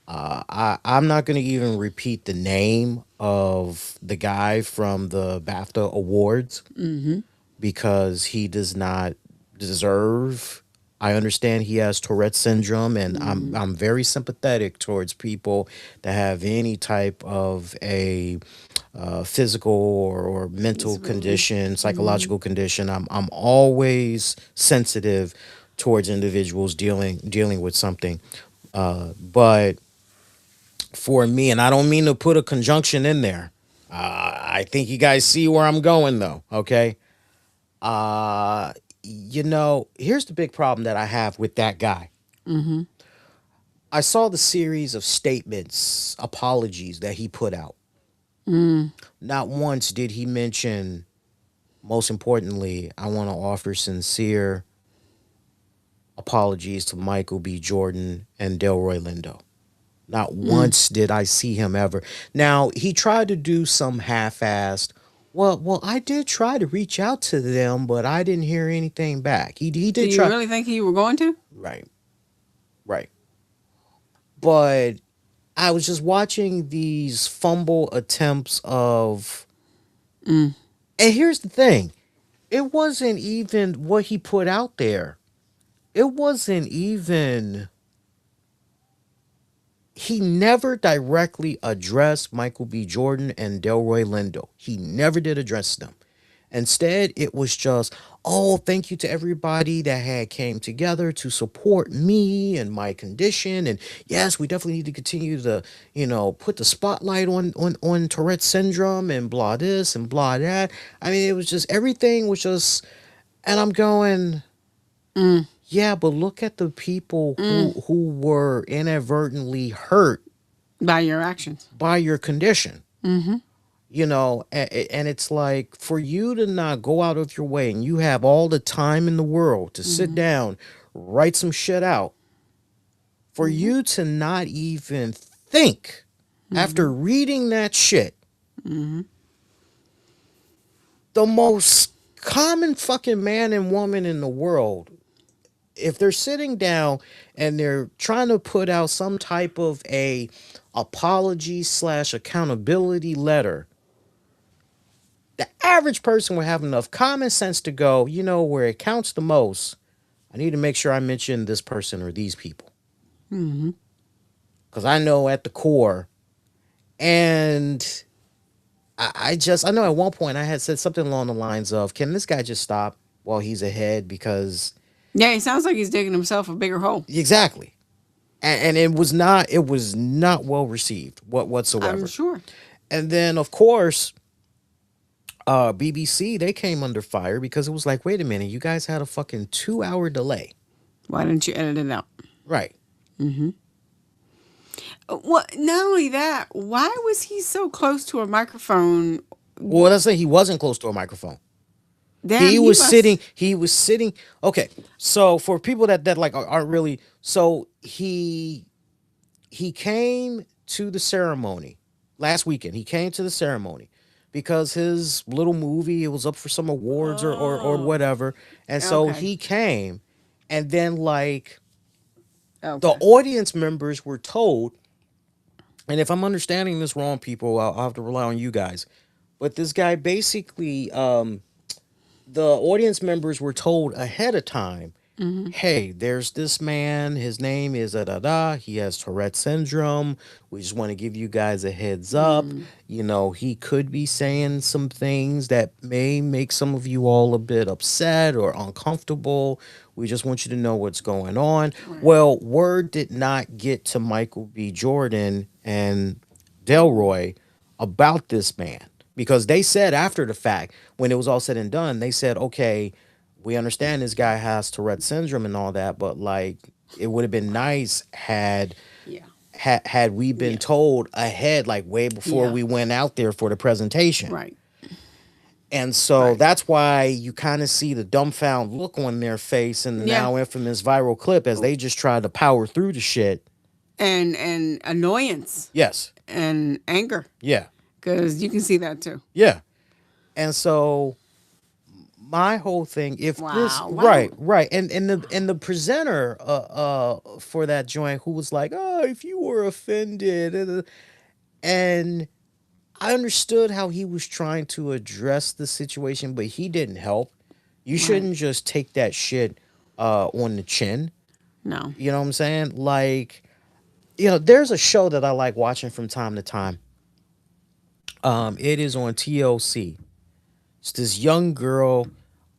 I'm not going to even repeat the name of the guy from the BAFTA Awards Mm-hmm. because he does not deserve. I understand he has Tourette syndrome, and I'm Mm-hmm. I'm very sympathetic towards people that have any type of a physical or mental Disability. condition, Mm-hmm. psychological condition. I'm always sensitive towards individuals dealing with something. But for me, and I don't mean to put a conjunction in there. I think you guys see where I'm going, though. Okay. Uh, here's the big problem that I have with that guy. Mm-hmm. I saw the series of statements, apologies that he put out. Mm. Not once did he mention most importantly, I want to offer sincere apologies to Michael B. Jordan and Delroy Lindo. Not Mm. once did I see him ever. Now, he tried to do some half-assed, I did try to reach out to them, but I didn't hear anything back. He Do did you try. really think you were going to? Right, right. But I was just watching these fumble attempts of, Mm. and here's the thing, it wasn't even what he put out there. It wasn't even, he never directly addressed Michael B. Jordan and Delroy Lindo. He never did address them. Instead, it was just, oh, thank you to everybody that had came together to support me and my condition. And yes, we definitely need to continue to, put the spotlight on Tourette syndrome and blah this and blah that. I mean, it was just, everything was just, and I'm going, Mm. yeah, but look at the people Mm. who were inadvertently hurt By your actions. by your condition. Mm-hmm. And it's like, for you to not go out of your way, and you have all the time in the world to sit Mm-hmm. down, write some shit out, for Mm-hmm. you to not even think Mm-hmm. after reading that shit, Mm-hmm. the most common fucking man and woman in the world, if they're sitting down and they're trying to put out some type of a apology slash accountability letter, the average person would have enough common sense to go, where it counts the most, I need to make sure I mention this person or these people. Mm-hmm. Because I know at the core, and I know at one point I had said something along the lines of, can this guy just stop while he's ahead? Because, Yeah, it sounds like he's digging himself a bigger hole. exactly. And it was not well received I'm whatsoever. sure. And then, of course, BBC, they came under fire because it was like, wait a minute, you guys had a fucking 2 hour delay. Why didn't you edit it out? Right. Mm-hmm. Well, not only that, why was he so close to a microphone? Well, let's say he wasn't close to a microphone. Damn, He he was sitting. must. He was sitting. Okay, so for people that like aren't really, so he came to the ceremony last weekend. He came to the ceremony because his little movie, it was up for some awards or Oh, whatever, and so okay. he came, and then like the Okay. audience members were told, and if I'm understanding this wrong, people, I'll have to rely on you guys. But this guy basically, the audience members were told ahead of time, Mm-hmm. hey, there's this man. His name is da da da. He has Tourette syndrome. We just want to give you guys a heads up. Mm. He could be saying some things that may make some of you all a bit upset or uncomfortable. We just want you to know what's going on. Right. Well, word did not get to Michael B. Jordan and Delroy about this man, because they said after the fact, when it was all said and done, they said, okay, we understand this guy has Tourette syndrome and all that, but like, it would have been nice Yeah. had we been Yeah. told ahead, like way before Yeah. we went out there for the presentation. Right. And so Right. that's why you kind of see the dumbfound look on their face in the Yeah. now infamous viral clip as they just tried to power through the shit. And annoyance Yes. and anger, Yeah. because you can see that too. Yeah. And so my whole thing, if this, Wow. Wow. right, and the presenter for that joint, who was like, oh, if you were offended, and I understood how he was trying to address the situation, but he didn't help. You Right. shouldn't just take that shit on the chin. No. You know what I'm saying? Like, there's a show that I like watching from time to time. It is on TLC. It's this young girl.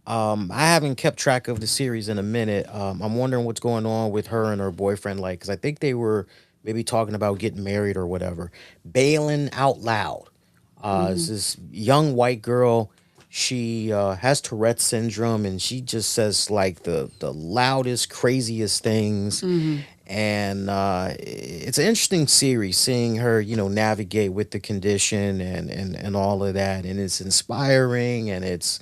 I haven't kept track of the series in a minute. I'm wondering what's going on with her and her boyfriend, like, because I think they were maybe talking about getting married or whatever. Bailing Out Loud. It's Mm-hmm. this young white girl. She has Tourette syndrome, and she just says like the loudest, craziest things. Mm-hmm. And it's an interesting series seeing her, navigate with the condition and all of that, and it's inspiring, and it's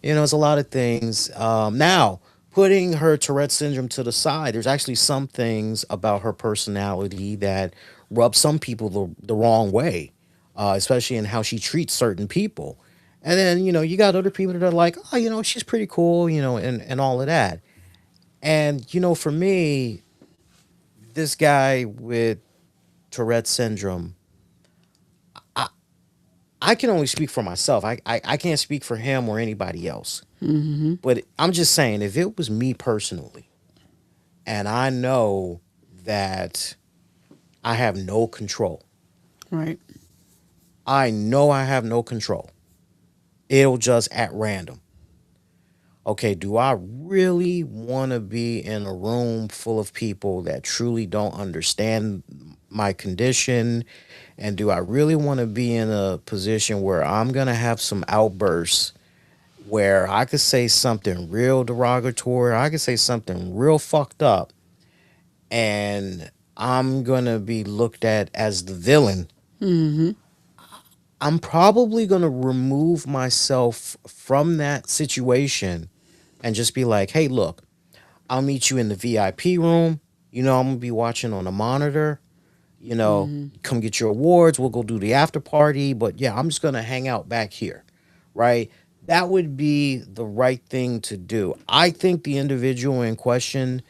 a lot of things. Now, putting her Tourette syndrome to the side, there's actually some things about her personality that rub some people the wrong way, especially in how she treats certain people. And then, you got other people that are like, oh, she's pretty cool, and all of that. And, for me, this guy with Tourette syndrome, I, I can only speak for myself. I can't speak for him or anybody else. But I'm just saying, if it was me personally, and I know that I have no control, Right. I know I have no control. It'll just at random. Okay, do I really want to be in a room full of people that truly don't understand my condition? And do I really want to be in a position where I'm going to have some outbursts where I could say something real derogatory, I could say something real fucked up, and I'm going to be looked at as the villain? Mm-hmm. I'm probably going to remove myself from that situation and just be like, hey, look, I'll meet you in the VIP room. I'm going to be watching on a monitor. Mm-hmm. Come get your awards. We'll go do the after party. But yeah, I'm just going to hang out back here. Right. That would be the right thing to do. I think the individual in question,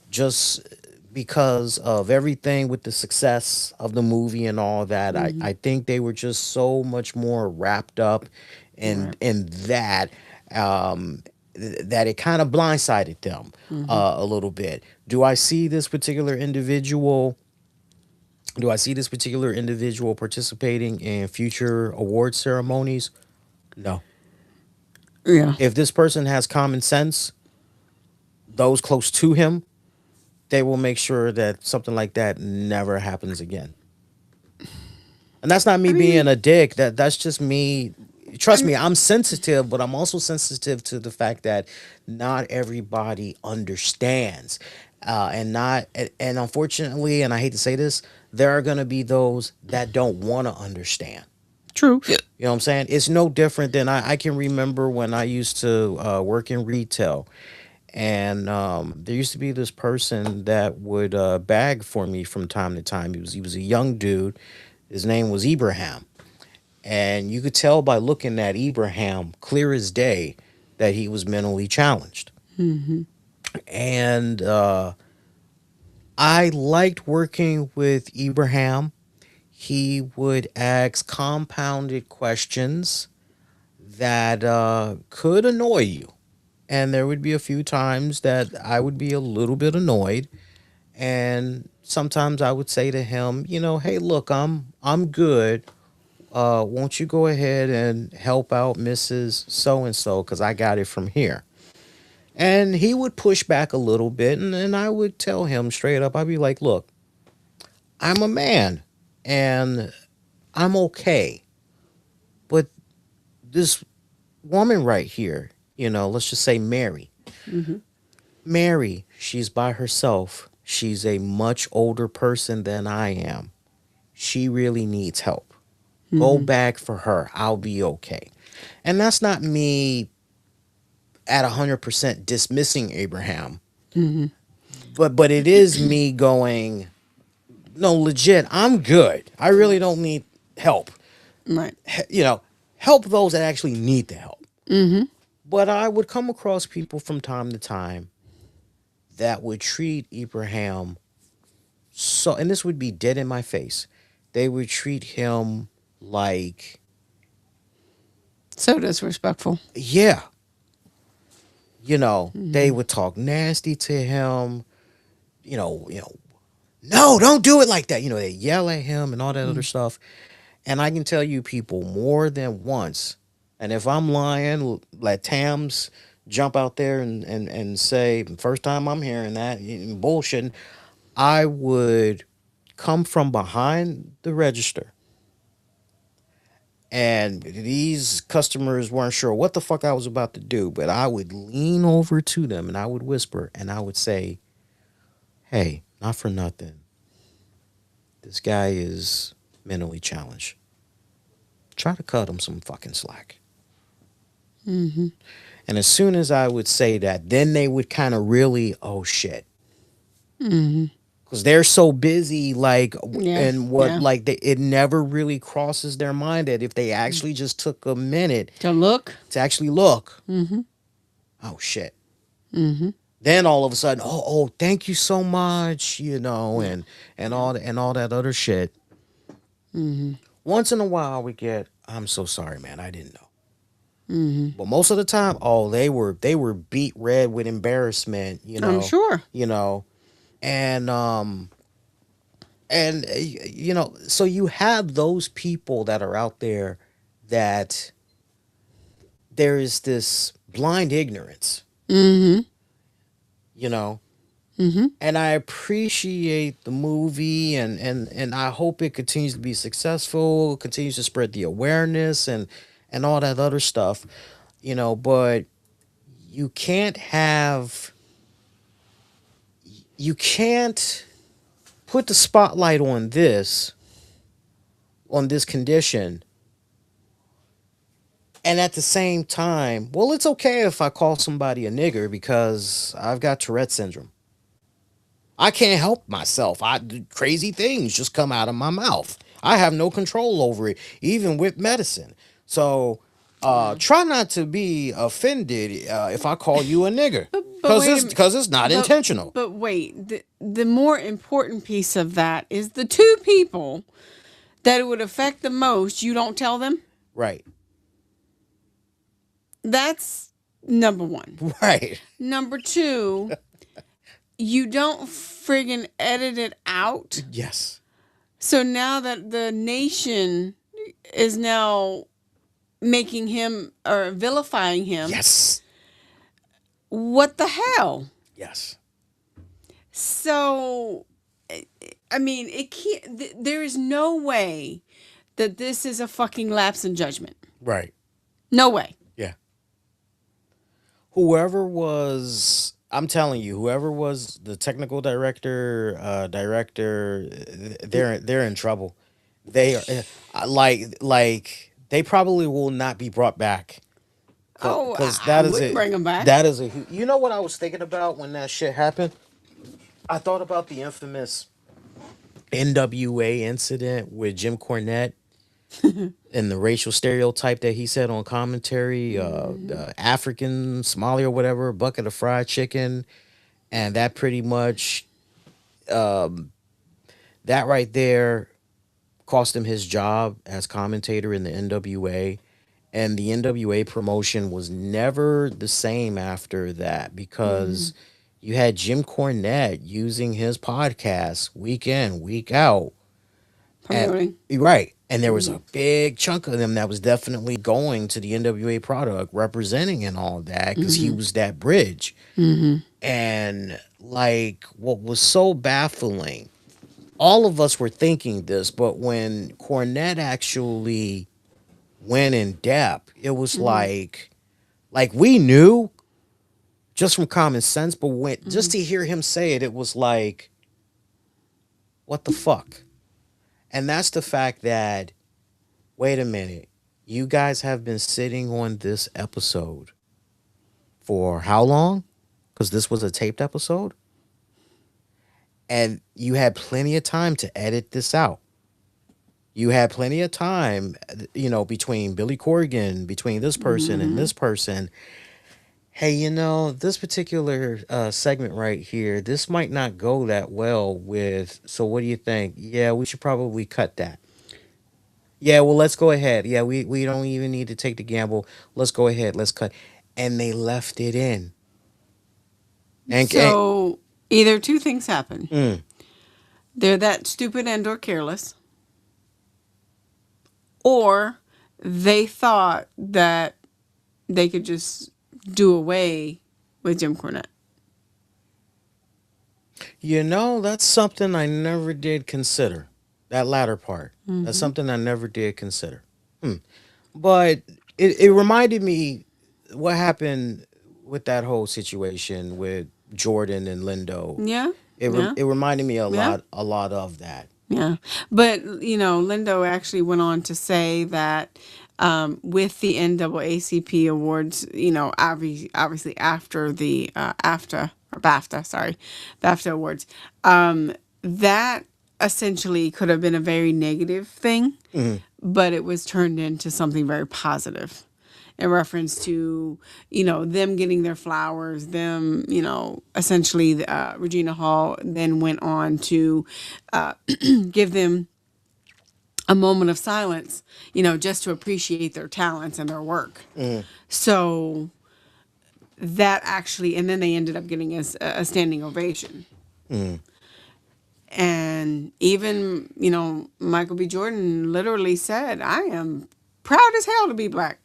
just because of everything with the success of the movie and all that, Mm-hmm. I think they were just so much more wrapped up in Right. that, that it kind of blindsided them Mm-hmm. a little bit. Do I see this particular individual? Do I see this particular individual participating in future award ceremonies? No. Yeah. If this person has common sense, those close to him, they will make sure that something like that never happens again. And that's not I me being mean, a dick. That's just me. I Trust mean, me, I'm sensitive, but I'm also sensitive to the fact that not everybody understands, and unfortunately, and I hate to say this, there are gonna be those that don't want to understand. true. You know what I'm saying? It's no different than I can remember when I used to work in retail. And there used to be this person that would bag for me from time to time. He was a young dude. His name was Ibrahim, and you could tell by looking at Ibrahim clear as day that he was mentally challenged. Mm-hmm. And I liked working with Ibrahim. He would ask compounded questions that could annoy you. And there would be a few times that I would be a little bit annoyed. And sometimes I would say to him, hey, look, I'm good. Won't you go ahead and help out Mrs. So and so because I got it from here. And he would push back a little bit, and I would tell him straight up, I'd be like, look, I'm a man and I'm okay. But this woman right here, let's just say Mary. Mm-hmm. Mary, she's by herself. She's a much older person than I am. She really needs help. Go Mm-hmm. back for her. I'll be okay. And that's not me at 100% dismissing Abraham, Mm-hmm. but it is me going, no, legit, I'm good. I really don't need help. Right. You know, help those that actually need the help. Mm-hmm. But I would come across people from time to time that would treat Abraham so, and this would be dead in my face. They would treat him like, So disrespectful. yeah, they Mm-hmm. would talk nasty to him. No, don't do it like that. They yell at him and all that other stuff. And I can tell you, people, more than once. And if I'm lying, let Tams jump out there and say, first time I'm hearing that, bullshitting. I would come from behind the register, and these customers weren't sure what the fuck I was about to do, but I would lean over to them and I would whisper and I would say, hey, not for nothing. This guy is mentally challenged. Try to cut him some fucking slack. Mm-hmm. And as soon as I would say that, then they would kind of really, oh shit. Mm-hmm. Because they're so busy, like, Yeah. and what, Yeah. like, it never really crosses their mind that if they actually just took a minute To look. to actually look, Mm-hmm. oh shit. Mm-hmm. Then all of a sudden, thank you so much, Yeah. and Yeah. all that other shit. Mm-hmm. Once in a while, we get, I'm so sorry, man, I didn't know. Mm-hmm. But most of the time, they were beat red with embarrassment, I'm sure. you know, and so you have those people that are out there that there is this blind ignorance, Mm-hmm. you know, Mm-hmm. and I appreciate the movie, and I hope it continues to be successful, continues to spread the awareness and all that other stuff, but you can't have you can't put the spotlight on this condition, and at the same time, well, it's okay if I call somebody a nigger because I've got Tourette syndrome. I can't help myself. Crazy things just come out of my mouth. I have no control over it, even with medicine. So Yeah. try not to be offended if I call you a nigger, But because wait a it's minute. because it's not But intentional. but wait. The more important piece of that is the two people that it would affect the most. You don't tell them. Right. That's number one. Right. Number two, you don't friggin' edit it out. Yes. So now that the nation is now making him or vilifying him, Yes. what the hell? Yes. So, I mean, it can't. There is no way that this is a fucking lapse in judgment. Right. No way. Yeah. Whoever was, I'm telling you, whoever was the technical director, they're in trouble. They are like they probably will not be brought back, Oh, because I wouldn't bring him back. that is a you know what I was thinking about when that shit happened. I thought about the infamous NWA incident with Jim Cornette and the racial stereotype that he said on commentary, African, Somali or whatever, bucket of fried chicken, and that pretty much that right there cost him his job as commentator in the NWA. And the NWA promotion was never the same after that, because you had Jim Cornette using his podcast week in, week out. And Promoting. right. And there was a big chunk of them that was definitely going to the NWA product, representing and all that, because he was that bridge. And like, what was so baffling, all of us were thinking this, but when Cornette actually went in depth, it was like we knew just from common sense, but when just to hear him say it, it was like, what the fuck? And that's the fact that, wait a minute, you guys have been sitting on this episode for how long? Because this was a taped episode. And you had plenty of time to edit this out. You had plenty of time, between Billy Corgan, between this person and this person. Hey, this particular segment right here, this might not go that well with. So, what do you think? Yeah, we should probably cut that. Yeah, well, let's go ahead. Yeah, we don't even need to take the gamble. Let's go ahead. Let's cut. And they left it in. And So either two things happen. mm, They're that stupid and or careless, or they thought that they could just do away with Jim Cornette. that's something I never did consider. That latter part. That's something I never did consider. Hmm. But it reminded me what happened with that whole situation with Jordan and Lindo. Yeah? Yeah. it reminded me Yeah. a lot of that. Yeah. But, Lindo actually went on to say that with the NAACP awards, obviously after the AFTA or BAFTA, sorry, BAFTA awards, that essentially could have been a very negative thing, Hmm. but it was turned into something very positive in reference to them getting their flowers, them essentially Regina Hall then went on to give them a moment of silence, just to appreciate their talents and their work. Hmm. So that actually, and then they ended up getting a standing ovation. Hmm. And even, Michael B. Jordan literally said, I am proud as hell to be black.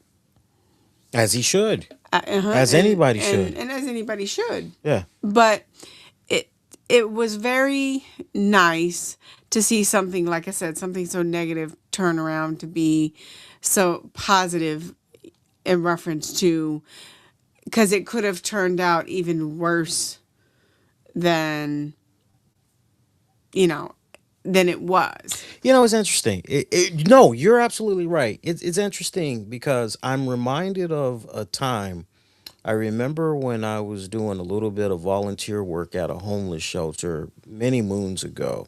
As he should, as And, anybody and, should. and as anybody should. Yeah. But it, it was very nice to see something, like I said, something so negative turn around to be so positive in reference to, because it could have turned out even worse than, you know, than it was. It's interesting. No, you're absolutely right. It's interesting because I'm reminded of a time. I remember when I was doing a little bit of volunteer work at a homeless shelter many moons ago.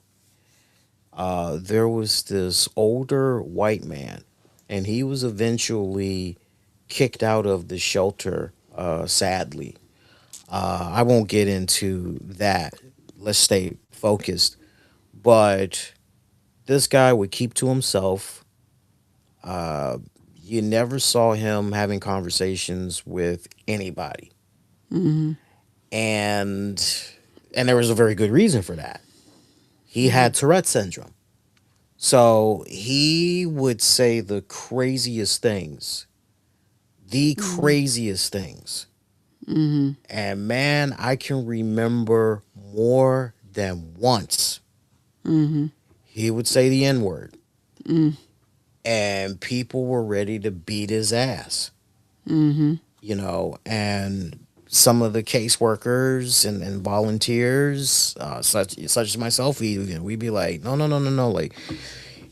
There was this older white man, and he was eventually kicked out of the shelter, sadly. I won't get into that. Let's stay focused. But this guy would keep to himself. Uh, you never saw him having conversations with anybody, Mm-hmm. and there was a very good reason for that. He Mm-hmm. had Tourette syndrome, so he would say the Mm-hmm. craziest things. Mm-hmm. And man, I can remember more than once Mm-hmm. he would say the N word, Mm-hmm. and people were ready to beat his ass. Mm-hmm. And some of the caseworkers and volunteers, such as myself, we'd be like, no, no, no, no, no, like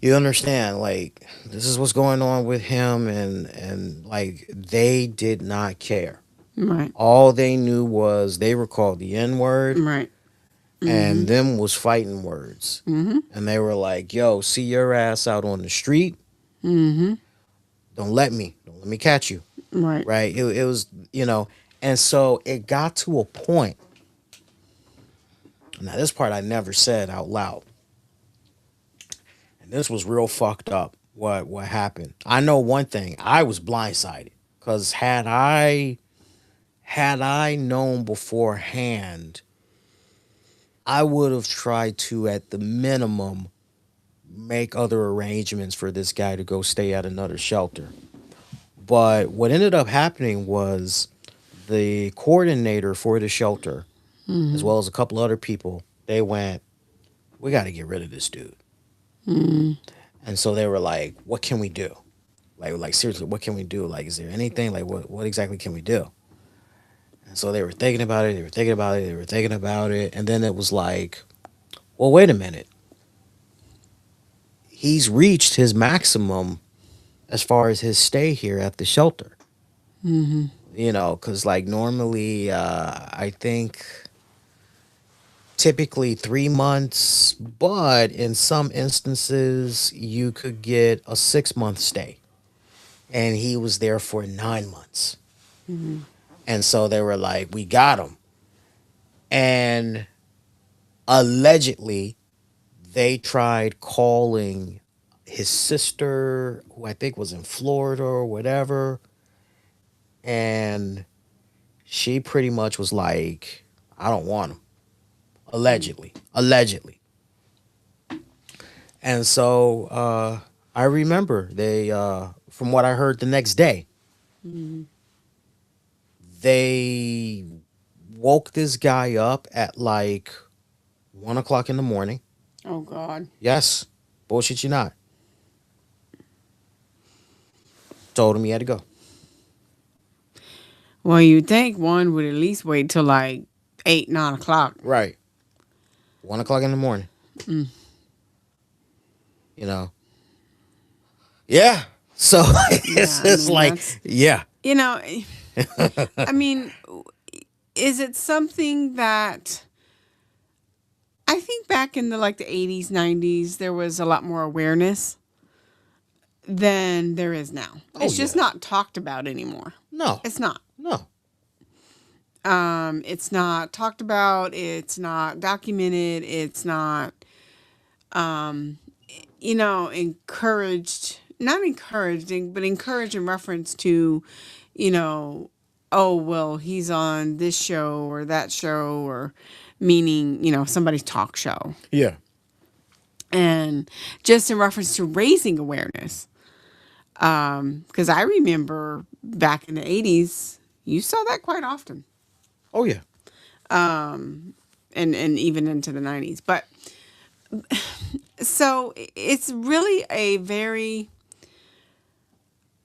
you understand, like this is what's going on with him, and like they did not care. Right. All they knew was they were called the N word, Right. Mm-hmm. and them was fighting words, Mm-hmm. and they were like, "Yo, see your ass out on the street. Mm-hmm. Don't let me catch you." Right. Right? It was, and so it got to a point. Now, this part I never said out loud, and this was real fucked up. What happened? I know one thing. I was blindsided because had I known beforehand, I would have tried to, at the minimum, make other arrangements for this guy to go stay at another shelter. But what ended up happening was the coordinator for the shelter, as Mm-hmm. well as a couple other people, they went, "We got to get rid of this dude." Mm-hmm. And so they were like, "What can we do? Like seriously, what can we do? Like, is there anything? Like, what exactly can we do?" And so they were thinking about it. They were thinking about it. They were thinking about it. And then it was like, "Well, wait a minute. He's reached his maximum as far as his stay here at the shelter." Mm-hmm. Because like normally, I think typically 3 months, but in some instances, you could get a 6 month stay. And he was there for 9 months. Mm-hmm. And so they were like, "We got him." And allegedly, they tried calling his sister, who I think was in Florida or whatever. And she pretty much was like, "I don't want him." Allegedly. Allegedly. And so I remember from what I heard the next day, Mm-hmm. they woke this guy up at like 1 o'clock in the morning. Oh God. Yes, bullshit you not. Told him he had to go. Well, you'd think one would at least wait till like 8, 9 o'clock. Right. 1 o'clock in the morning. You know. Yeah. So it's Yeah, I just mean like, that's yeah. you know, I mean, is it something that I think back in the like the 80s, 90s there was a lot more awareness than there is now. Oh It's just yeah. not talked about anymore. No. It's not. No. It's not talked about, it's not documented, it's not encouraged, not encouraging, but encouraged in reference to, you know, oh, well, he's on this show or that show, or meaning, somebody's talk show. Yeah. And just in reference to raising awareness. Because I remember back in the 80s, you saw that quite often, Oh yeah. and even into the 90s. But so it's really a very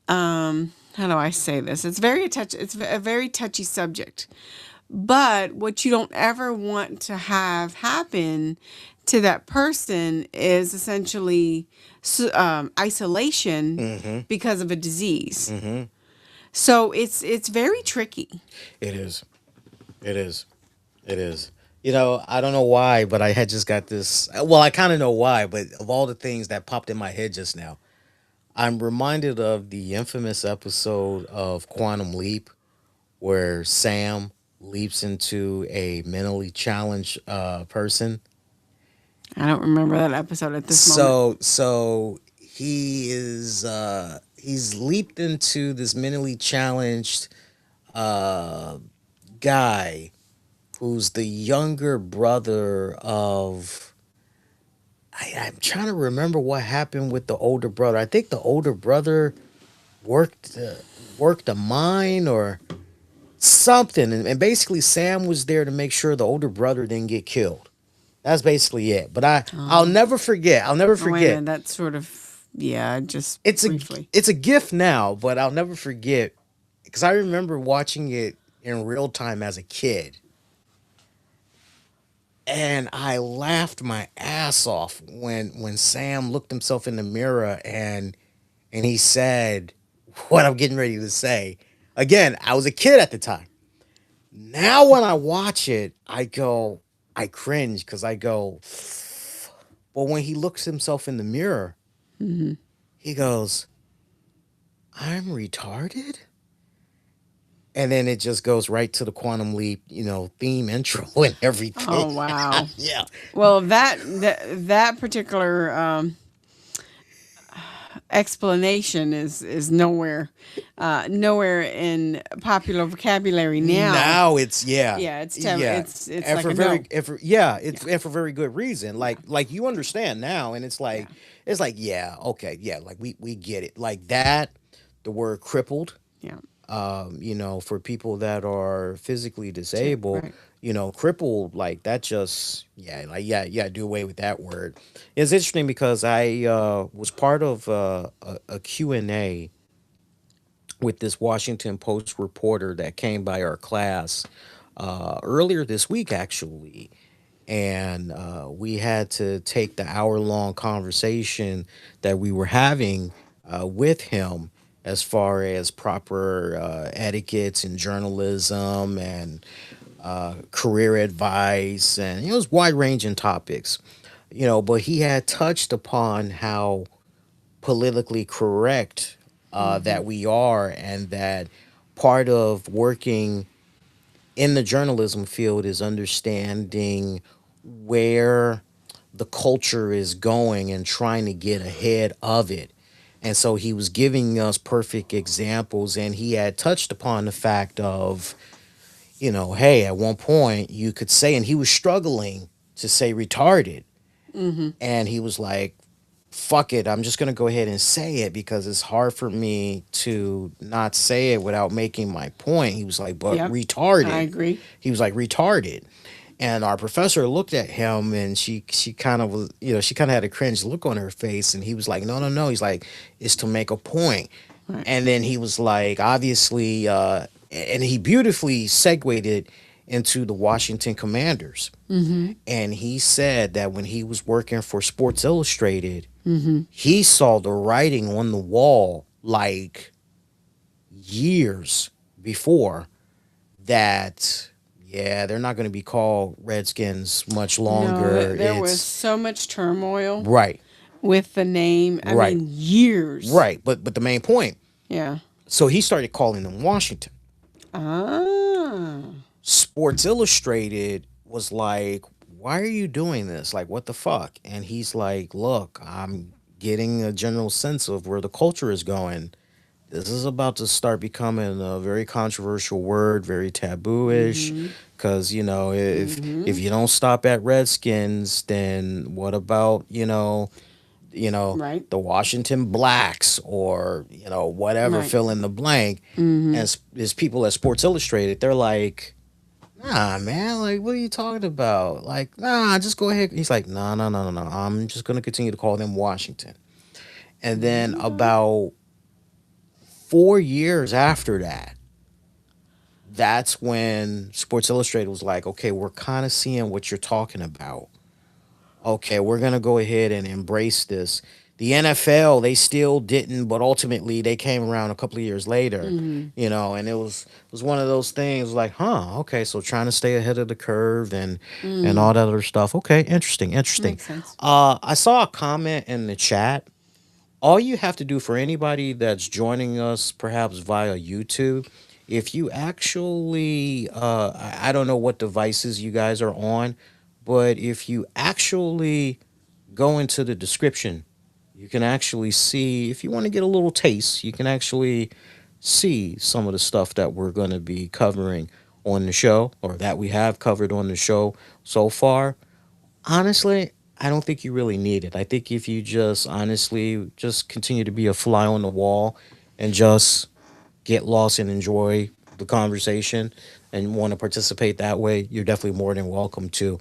how do I say this? It's a very touchy subject. But what you don't ever want to have happen to that person is essentially isolation Mm-hmm. because of a disease. Mm-hmm. So it's very tricky. It is. It is. It is. I don't know why, but I had just got this. Well, I kind of know why, but of all the things that popped in my head just now, I'm reminded of the infamous episode of Quantum Leap where Sam leaps into a mentally challenged person. I don't remember that episode at this moment. So he's leaped into this mentally challenged uh, guy who's the younger brother of. I'm trying to remember what happened with the older brother. I think the older brother worked worked a mine or something, and basically Sam was there to make sure the older brother didn't get killed. That's basically it. But I'll never forget. I'll never Oh, wait a forget. minute. That's sort of, yeah, just It's a briefly. it's a gift now, but I'll never forget because I remember watching it in real time as a kid, and I laughed my ass off when Sam looked himself in the mirror and he said what I'm getting ready to say. Again, I was a kid at the time. Now when I watch it, I cringe because I go, but when he looks himself in the mirror, he goes, I'm retarded? And then it just goes right to the Quantum Leap, theme intro and everything. Oh, wow. Yeah. Well, that particular explanation is nowhere in popular vocabulary now. Now it's yeah. Yeah, Yeah. it's And like for a very no. and for, yeah, Yeah, it's and for very good reason. Like you understand now and yeah, it's like yeah, okay, yeah, like we get it. Like that, the word crippled, yeah. for people that are physically disabled, Right. crippled, like that just, yeah, like, yeah, yeah, do away with that word. It's interesting because I was part of a Q&A with this Washington Post reporter that came by our class earlier this week, actually. And we had to take the hour-long conversation that we were having with him as far as proper etiquettes in journalism and career advice, and it was wide-ranging topics. But he had touched upon how politically correct that we are, and that part of working in the journalism field is understanding where the culture is going and trying to get ahead of it. And so he was giving us perfect examples, and he had touched upon the fact of, hey, at one point you could say, and he was struggling to say retarded. Mm-hmm. And he was like, fuck it, I'm just gonna go ahead and say it because it's hard for me to not say it without making my point. He was like, but Yep. I retarded. agree. He was like, retarded. And our professor looked at him and she kind of was, she kind of had a cringe look on her face. And he was like, no, no, no. He's like, it's to make a point. Right. And then he was like, obviously, and he beautifully segued it into the Washington Commanders. And he said that when he was working for Sports Illustrated, he saw the writing on the wall like years before that. Yeah, they're not going to be called Redskins much No, longer. there was It's so much turmoil right, with the name. I right, mean, years. right. But the main point. Yeah. So he started calling them Washington. Ah. Sports Illustrated was like, "Why are you doing this? Like, what the fuck?" And he's like, "Look, I'm getting a general sense of where the culture is going. This is about to start becoming a very controversial word, very taboo-ish. Mm-hmm. Because if Mm-hmm. you don't stop at Redskins, then what about Right. the Washington Blacks or whatever, Right. fill in the blank." Mm-hmm. And there's people at Sports Illustrated. They're like, "Nah, man, like, what are you talking about? Like, nah, just go ahead." He's like, "No, no, no, no, no. I'm just gonna continue to call them Washington." And then Okay. about 4 years after that, that's when Sports Illustrated was like, "Okay, we're kind of seeing what you're talking about. Okay, we're gonna go ahead and embrace this." The NFL, they still didn't, but ultimately they came around a couple of years later, Mm-hmm. and it was one of those things like, huh, okay, so trying to stay ahead of the curve and Mm. all that other stuff. Okay, interesting, interesting. Makes sense. I saw a comment in the chat. All you have to do for anybody that's joining us, perhaps via YouTube, if you actually, I don't know what devices you guys are on, but if you actually go into the description, you can actually see, if you want to get a little taste, you can actually see some of the stuff that we're going to be covering on the show or that we have covered on the show so far. Honestly, I don't think you really need it. I think if you just honestly just continue to be a fly on the wall and just get lost and enjoy the conversation and want to participate that way, you're definitely more than welcome to.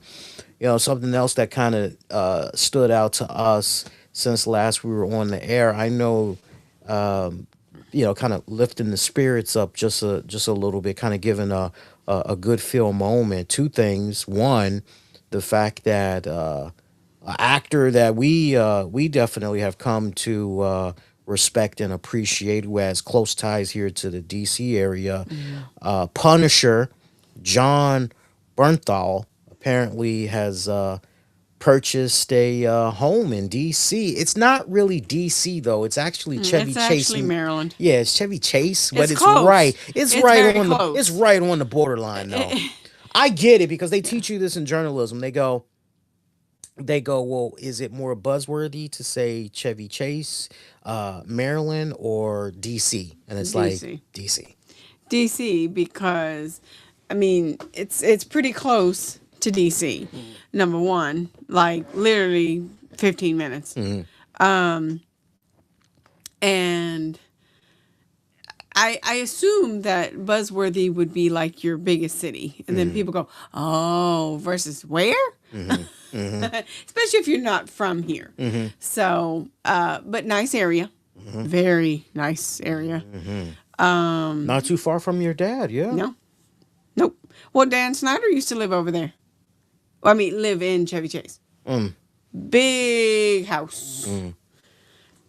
Something else that kind of stood out to us since last we were on the air. I know, kind of lifting the spirits up just a little bit, kind of giving a good feel moment. Two things. One, the fact that an actor that we definitely have come to respect and appreciate, who has close ties here to the DC area, Mm-hmm. Punisher, Jon Bernthal, apparently has purchased a home in DC. It's not really DC though. It's actually Chevy It's Chase. actually Maryland. Yeah, it's Chevy Chase, but It's it's right. close. It's It's right very on the. It's close. right on the borderline though. I get it because they Yeah. teach you this in journalism. They go, well, is it more buzzworthy to say Chevy Chase, Maryland, or DC? And it's like DC. DC. DC because I mean it's pretty close to DC. Number one, like literally 15 minutes. Hmm. And I assume that buzzworthy would be like your biggest city. And then Hmm. people go, "Oh, versus where?" Hmm. Hmm. Especially if you're not from here. Hmm. So, but nice area. Hmm. Very nice area. Hmm. Not too far from your dad, yeah. No. Nope. Well, Dan Snyder used to live over there. Well, I mean, live in Chevy Chase. Mm, Big house. mm,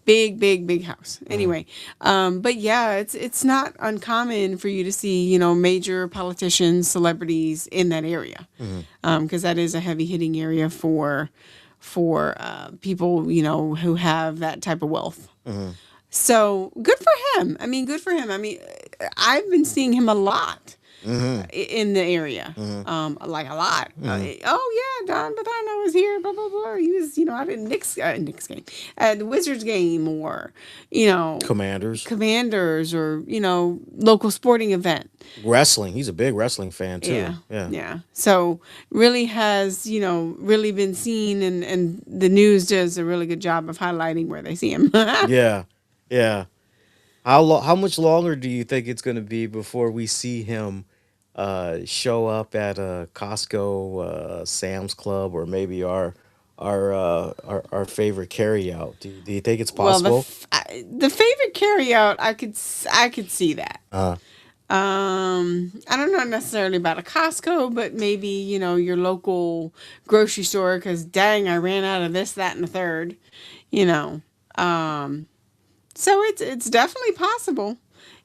Big, big, big house. mm, Anyway, but yeah, it's not uncommon for you to see major politicians, celebrities in that area, mm, because that is a heavy hitting area for people who have that type of wealth. mm, So good for him. I mean, good for him. I mean, I've been seeing him a lot mm, in the area, mm, like a lot. mm. Oh yeah, Don Badano was here. Blah blah blah. He was, out at Knicks game, at the Wizards game, or Commanders. Commanders, or local sporting event. Wrestling. He's a big wrestling fan too. Yeah, Yeah. yeah. So really has really been seen, and the news does a really good job of highlighting where they see him. Yeah. Yeah. How much longer do you think it's going to be before we see him show up at a Costco, Sam's Club, or maybe our favorite carryout? Do you think it's Well, possible? the favorite carryout, I could see that. Uh, I don't know necessarily about a Costco, but maybe, your local grocery store because dang, I ran out of this, that, and the third, you know. Um, so it's definitely possible,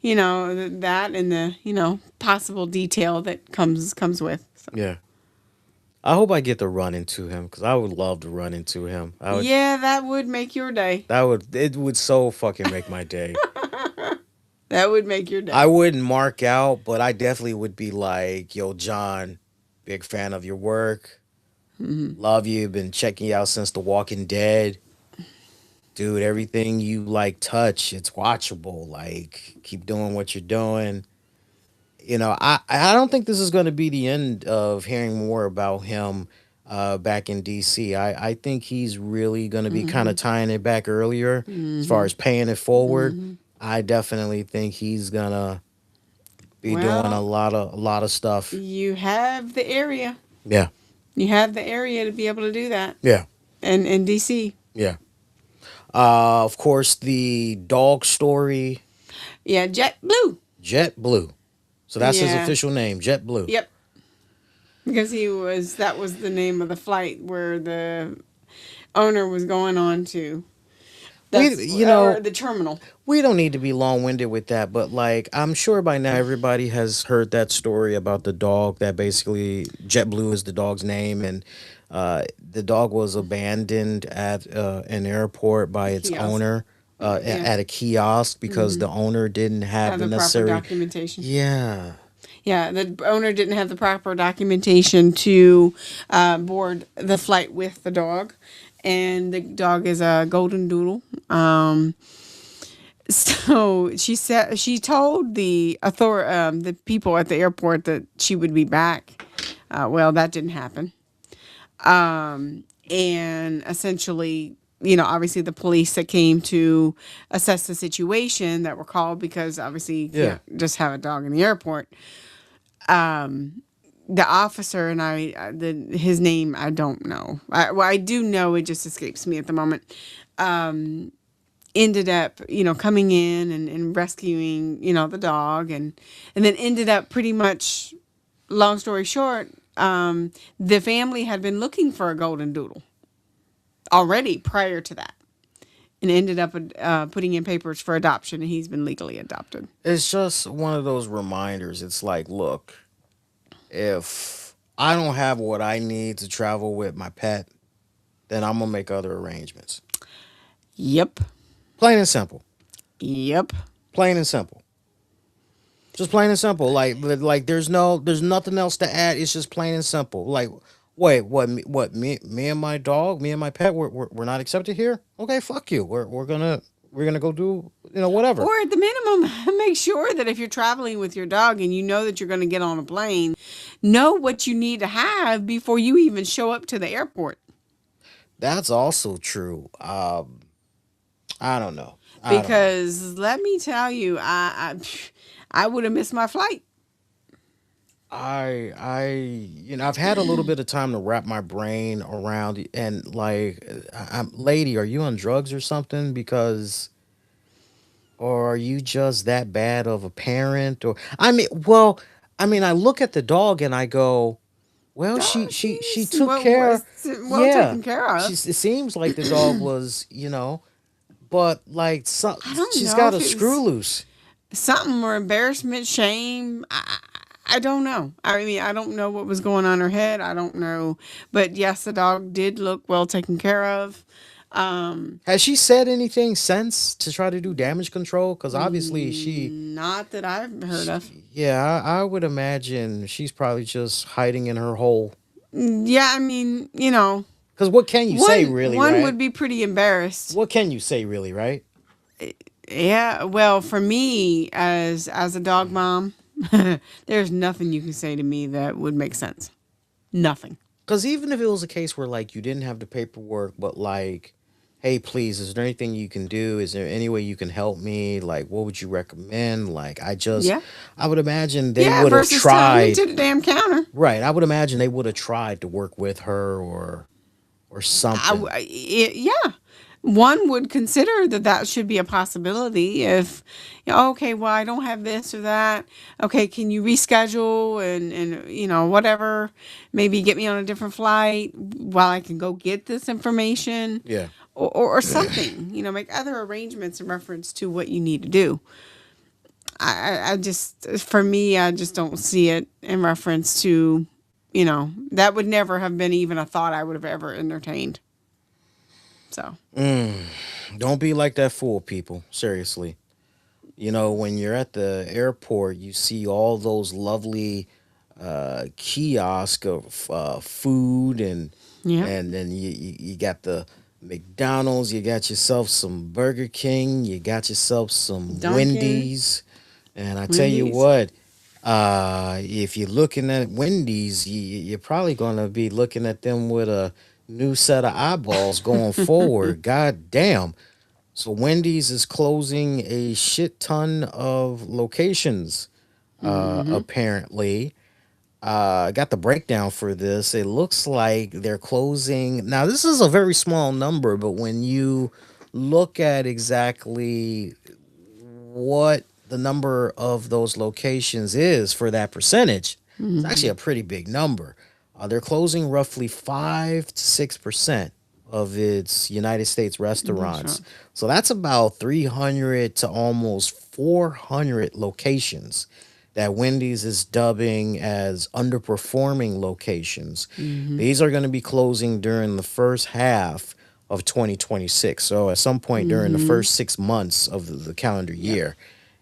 that and the, possible detail that comes with. So. Yeah. I hope I get to run into him because I would love to run into him. I would. Yeah, that would make your day. That would. It would so fucking make my day. That would make your I day. wouldn't mark out, but I definitely would be like, "Yo, John, big fan of your work. Love you. Been checking you out since The Walking Dead, dude. Everything you like touch, it's watchable. Like, keep doing what you're doing." I don't think this is going to be the end of hearing more about him back in DC. I think he's really going to be kind of tying it back earlier as far as paying it forward. I definitely think he's gonna be doing Well, a lot of stuff. you have the area. Yeah, You have the area to be able to do that. yeah, And in DC. yeah. Of course, the dog story, Yeah, Jet Blue. Jet Blue. So that's his Yeah. official name, Jet Blue. Yep. Because that was the name of the flight where the owner was going on to. We, That's you or know, the terminal. we don't need to be long winded with that, but like, I'm sure by now everybody has heard that story about the dog that basically JetBlue is the dog's name, and the dog was abandoned at an airport by its Kiosk. owner Yeah. at a kiosk because the owner didn't have Have the the proper necessary. documentation. Yeah. Yeah, the owner didn't have the proper documentation to board the flight with the dog, and the dog is a golden doodle. So she told the people at the airport that she would be back. Well, that didn't happen. And essentially, obviously the police that came to assess the situation that were called because obviously you Yeah. can't just have a dog in the airport. The officer and his name I don't know. I do know, it just escapes me at the moment. Ended up, coming in and rescuing, the dog, and then ended up pretty much. Long story short, the family had been looking for a golden doodle already prior to that, and ended up putting in papers for adoption, and he's been legally adopted. It's just one of those reminders. It's like, look, if I don't have what I need to travel with my pet, then I'm going to make other arrangements. Yep. Plain and simple. Yep. Plain and simple. Just plain and simple. Like there's nothing else to add. It's just plain and simple. Like, wait, me and my dog, me and my pet, we're not accepted here. Okay, fuck you. We're gonna go do whatever. Or at the minimum, make sure that if you're traveling with your dog and you know that you're going to get on a plane, know what you need to have before you even show up to the airport. That's also true. I don't know. I don't know. Because let me tell you, I would have missed my flight. I've had a little bit of time to wrap my brain around it, and like, lady, are you on drugs or something? Because, or are you just that bad of a parent? Or I look at the dog and I go, well, she She's took care. well Yeah, taken care of. it seems like the dog was, but like I don't she's know got if a it screw was loose. something or embarrassment, shame. I don't know. I mean, I don't know what was going on in her head. I don't know. But yes, the dog did look well taken care of. Has she said anything since to try to do damage control? Because obviously Not that I've heard of. yeah, I would imagine she's probably just hiding in her hole. Yeah, I mean, Because what can you say, one really, one right? would be pretty embarrassed. What can you say, really, right? Yeah, well, for me as a dog mom, there's nothing you can say to me that would make sense. Nothing. Because even if it was a case where like you didn't have the paperwork, but like, hey, please, is there anything you can do? Is there any way you can help me? Like, what would you recommend? Like, Yeah. I would imagine they Yeah, would have versus tying me tried. to the damn counter. Right. I would imagine they would have tried to work with her or something. Yeah. one would consider that that should be a possibility if, okay, well, I don't have this or that. Okay, can you reschedule and whatever, maybe get me on a different flight while I can go get this information, Yeah. or something, make other arrangements in reference to what you need to do. I just, for me, I just don't see it in reference to, that would never have been even a thought I would have ever entertained. So. Don't be like that fool, people. Seriously. When you're at the airport, you see all those lovely kiosk of food, Yeah. and then you got the McDonald's, you got yourself some Burger King, you got yourself some Dunkin', Wendy's, and I tell you Wendy's. what, if you're looking at Wendy's, you're probably gonna be looking at them with a new set of eyeballs going forward. God damn. So Wendy's is closing a shit ton of locations, Mm-hmm. apparently. I got the breakdown for this. It looks like they're closing. Now, this is a very small number, but when you look at exactly what the number of those locations is for that percentage, it's actually Mm-hmm. a pretty big number. They're closing roughly 5 to 6% of its United States restaurants. Restaurants. So that's about 300 to almost 400 locations that Wendy's is dubbing as underperforming locations. Mm-hmm. These are going to be closing during the first half of 2026. So at some point during the Mm-hmm. first 6 months of the calendar Yep. year.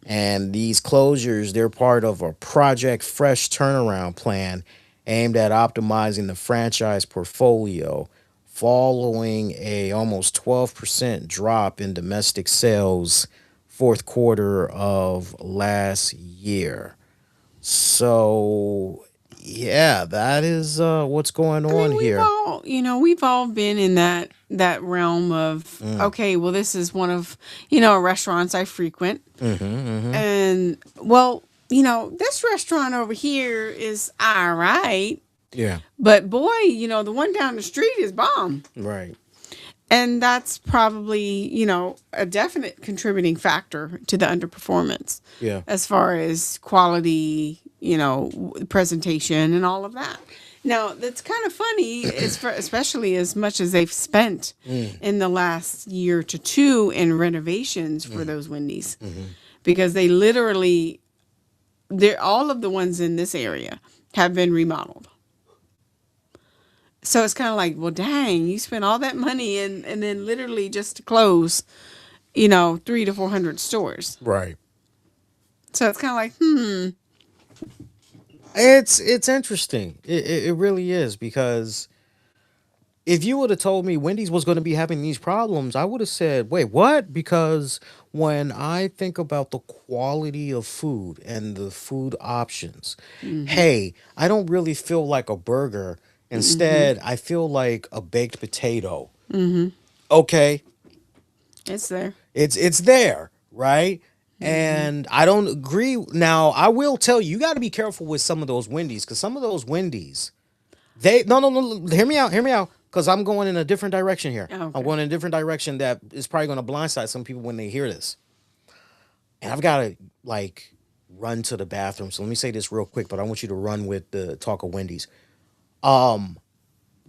And these closures, they're part of a Project Fresh turnaround plan aimed at optimizing the franchise portfolio following a almost 12% drop in domestic sales fourth quarter of last year. So, yeah, that is what's going I on mean, here. we've all been in that realm of, Mm. okay, well, this is one of, restaurants I frequent. Mm-hmm, mm-hmm. And, well, this restaurant over here is all right. Yeah, But boy, the one down the street is bomb. right. And that's probably, a definite contributing factor to the underperformance Yeah. as far as quality, presentation and all of that. Now, that's kind of funny, is for especially as much as they've spent Mm, in the last year to two in renovations for mm, those Wendy's, mm-hmm. because they literally, they're all of the ones in this area have been remodeled. So it's kind of like, well, dang, you spent all that money and then literally just to close, 300 to 400 stores. Right. So it's kind of like, It's interesting. It really is because if you would have told me Wendy's was going to be having these problems, I would have said, "Wait, what?" Because when I think about the quality of food and the food options, mm-hmm, hey, I don't really feel like a burger. mm-hmm, Instead, I feel like a baked potato. mm-hmm. Okay, It's there. it's there, right? Mm-hmm. And I don't agree. Now, I will tell you, you got to be careful with some of those Wendy's because some of those Wendy's, they no no no. Hear me out, because I'm going in a different direction here. I'm Okay. going in a different direction that is probably going to blindside some people when they hear this. And I've got to like run to the bathroom. So let me say this real quick, but I want you to run with the talk of Wendy's. Um,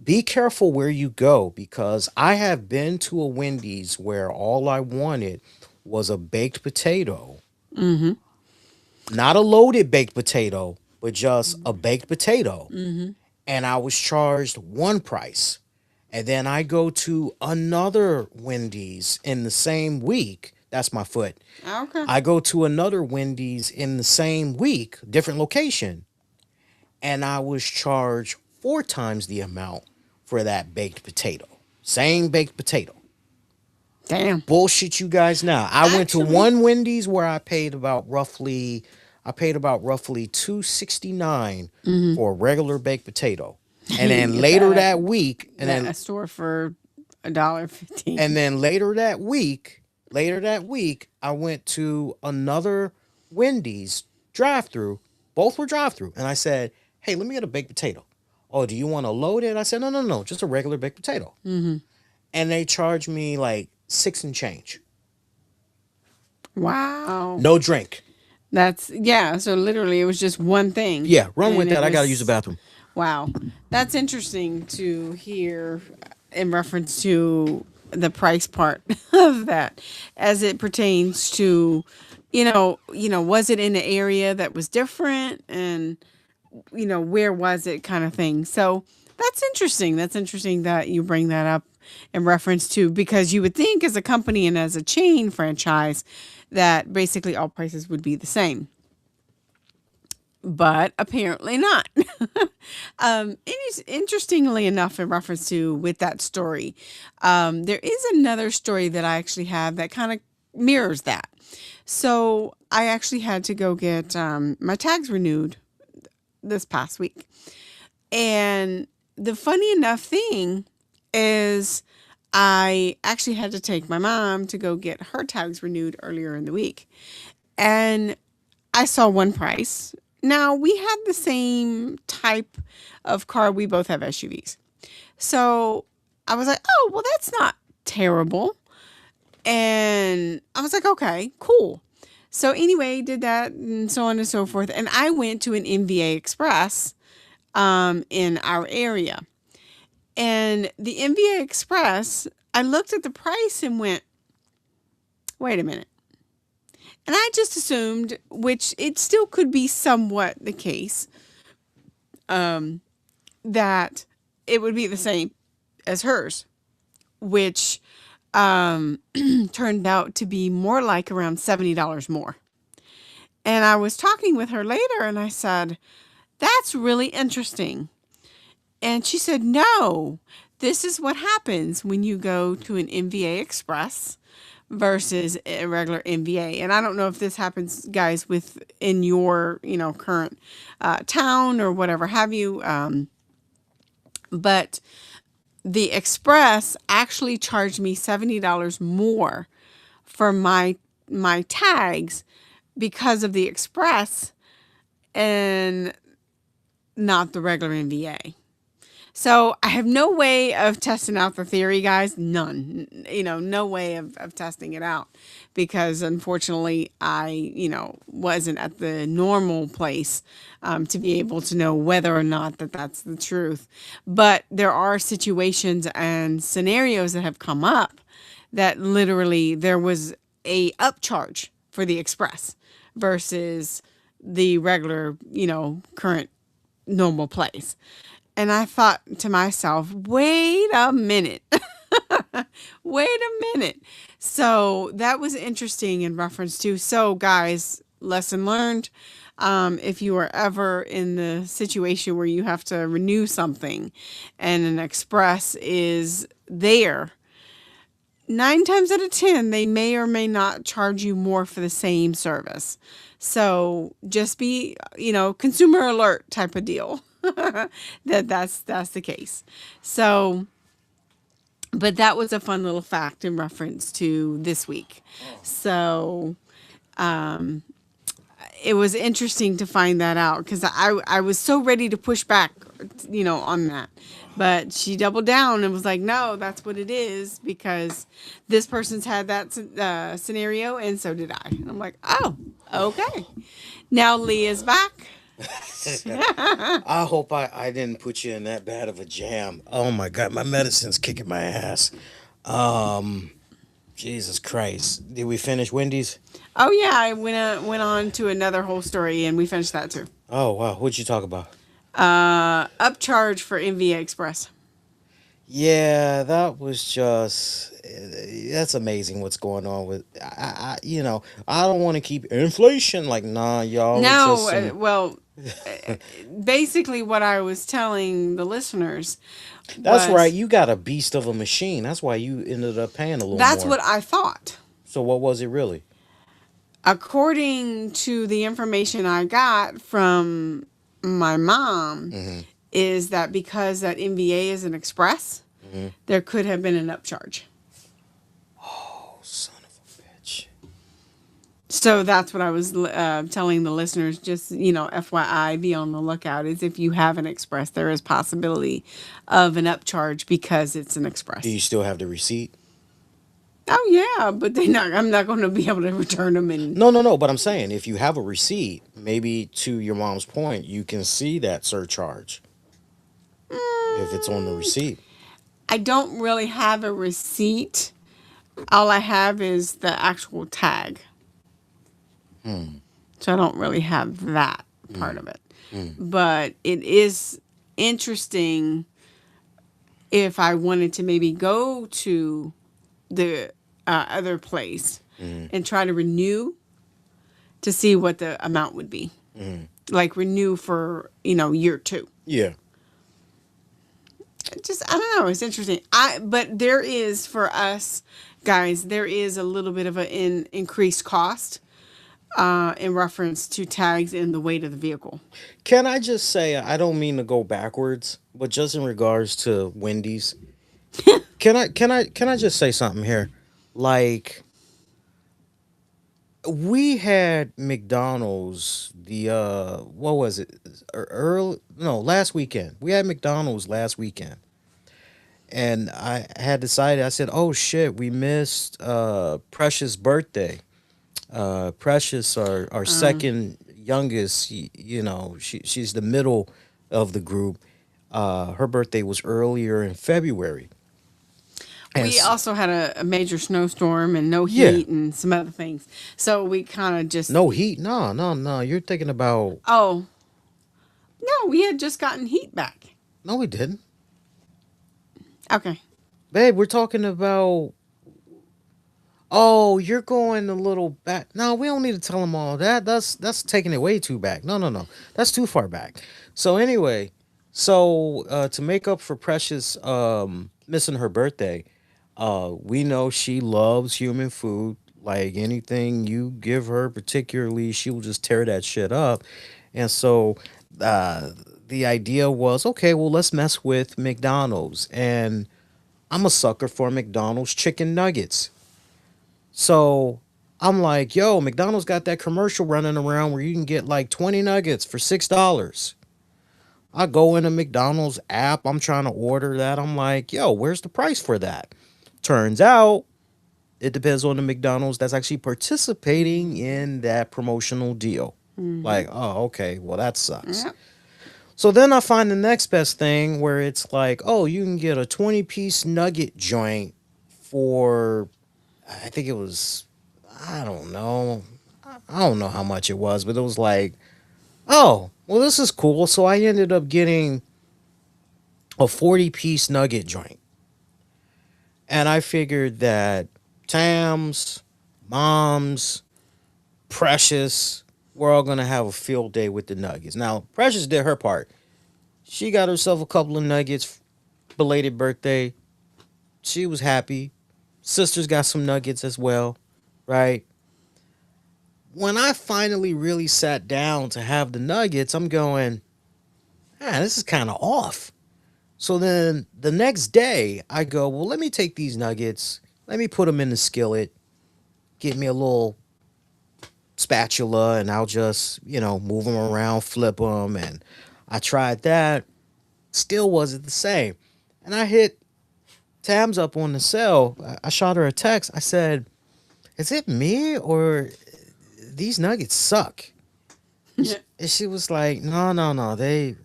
be careful where you go because I have been to a Wendy's where all I wanted was a baked potato, Mm-hmm. not a loaded baked potato, but just a baked potato. Mm-hmm. And I was charged one price. And then I go to another Wendy's in the same week. That's my foot. Okay. I go to another Wendy's in the same week, different location, and I was charged 4 times the amount for that baked potato. Same baked potato. Damn. Bullshit you guys now. I went to Actually, one Wendy's where I paid about roughly $2.69 mm-hmm. for a regular baked potato. And You can then get later that at that week, and that a then store for $1.15. and then later that week, I went to another Wendy's drive-through. Both were drive-through, and I said, "Hey, let me get a baked potato." Oh, do you want to load it? I said, "No, no, no, just a regular baked potato." Mm-hmm. And they charged me like six and change. Wow. No drink. That's, yeah. So literally, it was just one thing. Yeah, run with And it that. I gotta use the was, bathroom. wow. That's interesting to hear in reference to the price part of that as it pertains to, was it in an area that was different and, where was it kind of thing. So that's interesting. That's interesting that you bring that up in reference to, because you would think as a company and as a chain franchise that basically all prices would be the same, but apparently not. It is interestingly enough in reference to with that story. There is another story that I actually have that kind of mirrors that. So I actually had to go get my tags renewed this past week. And the funny enough thing is I actually had to take my mom to go get her tags renewed earlier in the week. And I saw one price. Now, we had the same type of car. We both have SUVs. So I was like, oh, well, that's not terrible. And I was like, okay, cool. So anyway, did that and so on and so forth. And I went to an MVA Express in our area. And the MVA Express, I looked at the price and went, wait a minute. And I just assumed, which it still could be somewhat the case, that it would be the same as hers, which turned out to be more like around $70 more. And I was talking with her later and I said, that's really interesting. And she said, no, this is what happens when you go to an MVA Express versus a regular MVA. And I don't know if this happens, guys, with in your, current town or whatever have you. But the Express actually charged me $70 more for my tags because of the Express and not the regular MVA. So I have no way of testing out the theory, guys. None. No way of testing it out because unfortunately I, wasn't at the normal place to be able to know whether or not that's the truth. But there are situations and scenarios that have come up that literally there was a upcharge for the Express versus the regular, current normal place. And I thought to myself, wait a minute. Wait a minute. So that was interesting in reference to. So, guys, lesson learned. If you are ever in the situation where you have to renew something and an express is there, 9 times out of 10, they may or may not charge you more for the same service. So just be, consumer alert type of deal. that's the case. So, but that was a fun little fact in reference to this week. So, it was interesting to find that out because I was so ready to push back, on that. But she doubled down and was like, no, that's what it is because this person's had that scenario and so did I. And I'm like, oh, okay. Now Leah's back. I hope I didn't put you in that bad of a jam. Oh my God, my medicine's kicking my ass. Um, Jesus Christ. Did we finish Wendy's? Oh yeah, I went on to another whole story and we finished that too. Oh wow, what'd you talk about? Upcharge for MVA Express. Yeah, that was just that's amazing what's going on with I don't want to keep inflation like nah y'all it's just No, some basically what I was telling the listeners that's right was you got a beast of a machine that's why you ended up paying a little that's more. what I thought. So what was it really? According to the information I got from my mom, Mm-hmm. is that because that MVA is an express, Mm-hmm. there could have been an upcharge. Oh son of a bitch. So that's what I was telling the listeners. Just FYI, be on the lookout. Is if you have an express, there is possibility of an upcharge because it's an Do express. you still have the receipt? Oh yeah, but they not. I'm not going to be able to return them. And No, no, no. But I'm saying if you have a receipt, maybe to your mom's point, you can see that surcharge if it's on the receipt. I don't really have a receipt. All I have is the actual tag, so I don't really have that part of it. But it is interesting if I wanted to maybe go to the other place and try to renew to see what the amount would be. Like renew for, year two. Yeah. Just I don't know. It's interesting. But there is for us guys, there is a little bit of an increased cost in reference to tags and the weight of the vehicle. Can I just say I don't mean to go backwards, but just in regards to Wendy's, can I just say something here? Like we had McDonald's the what was it? Early no, last weekend. We had McDonald's last weekend. And I had decided I said, "Oh shit, we missed Precious' birthday." Precious, our second youngest, she's the middle of the group. Her birthday was earlier in February, and We also had a major snowstorm and no yeah, heat and some other things. So we kind of just, no heat. No, no, no. You're thinking about oh, no, we had just gotten heat back. no, we didn't, Okay. babe. We're talking about. Oh, you're going a little back. No, we don't need to tell them all that. That's taking it way too back. No, no, no. That's too far back. So anyway, to make up for Precious missing her birthday, we know she loves human food. Like anything you give her, particularly, she will just tear that shit up. And so uh, the idea was, okay, well, let's mess with McDonald's. And I'm a sucker for McDonald's chicken nuggets. So I'm like, yo, McDonald's got that commercial running around where you can get like 20 nuggets for $6. I go in the McDonald's app, I'm trying to order that. I'm like, yo, where's the price for that? Turns out it depends on the McDonald's that's actually participating in that promotional deal. Like, oh, okay, well, that sucks. Yep. So then I find the next best thing where it's like, oh, you can get a 20-piece nugget joint for I think it was, I don't know. I don't know how much it was, but it was like, oh, well, this is cool. So I ended up getting a 40-piece nugget joint. And I figured that Tams, Moms, Precious, we're all going to have a field day with the nuggets. Now, Precious did her part. She got herself a couple of nuggets, belated birthday. She was happy. Sisters got some nuggets as well, right? When I finally really sat down to have the nuggets, I'm going, ah, this is kind of off. So then the next day, I go, well, let me take these nuggets, let me put them in the skillet, get me a little spatula, and I'll just, move them around, flip them. And I tried that, still wasn't the same. And I hit Tams up on the cell. I shot her a text. I said, is it me or these nuggets suck? And she was like, no, no, no, they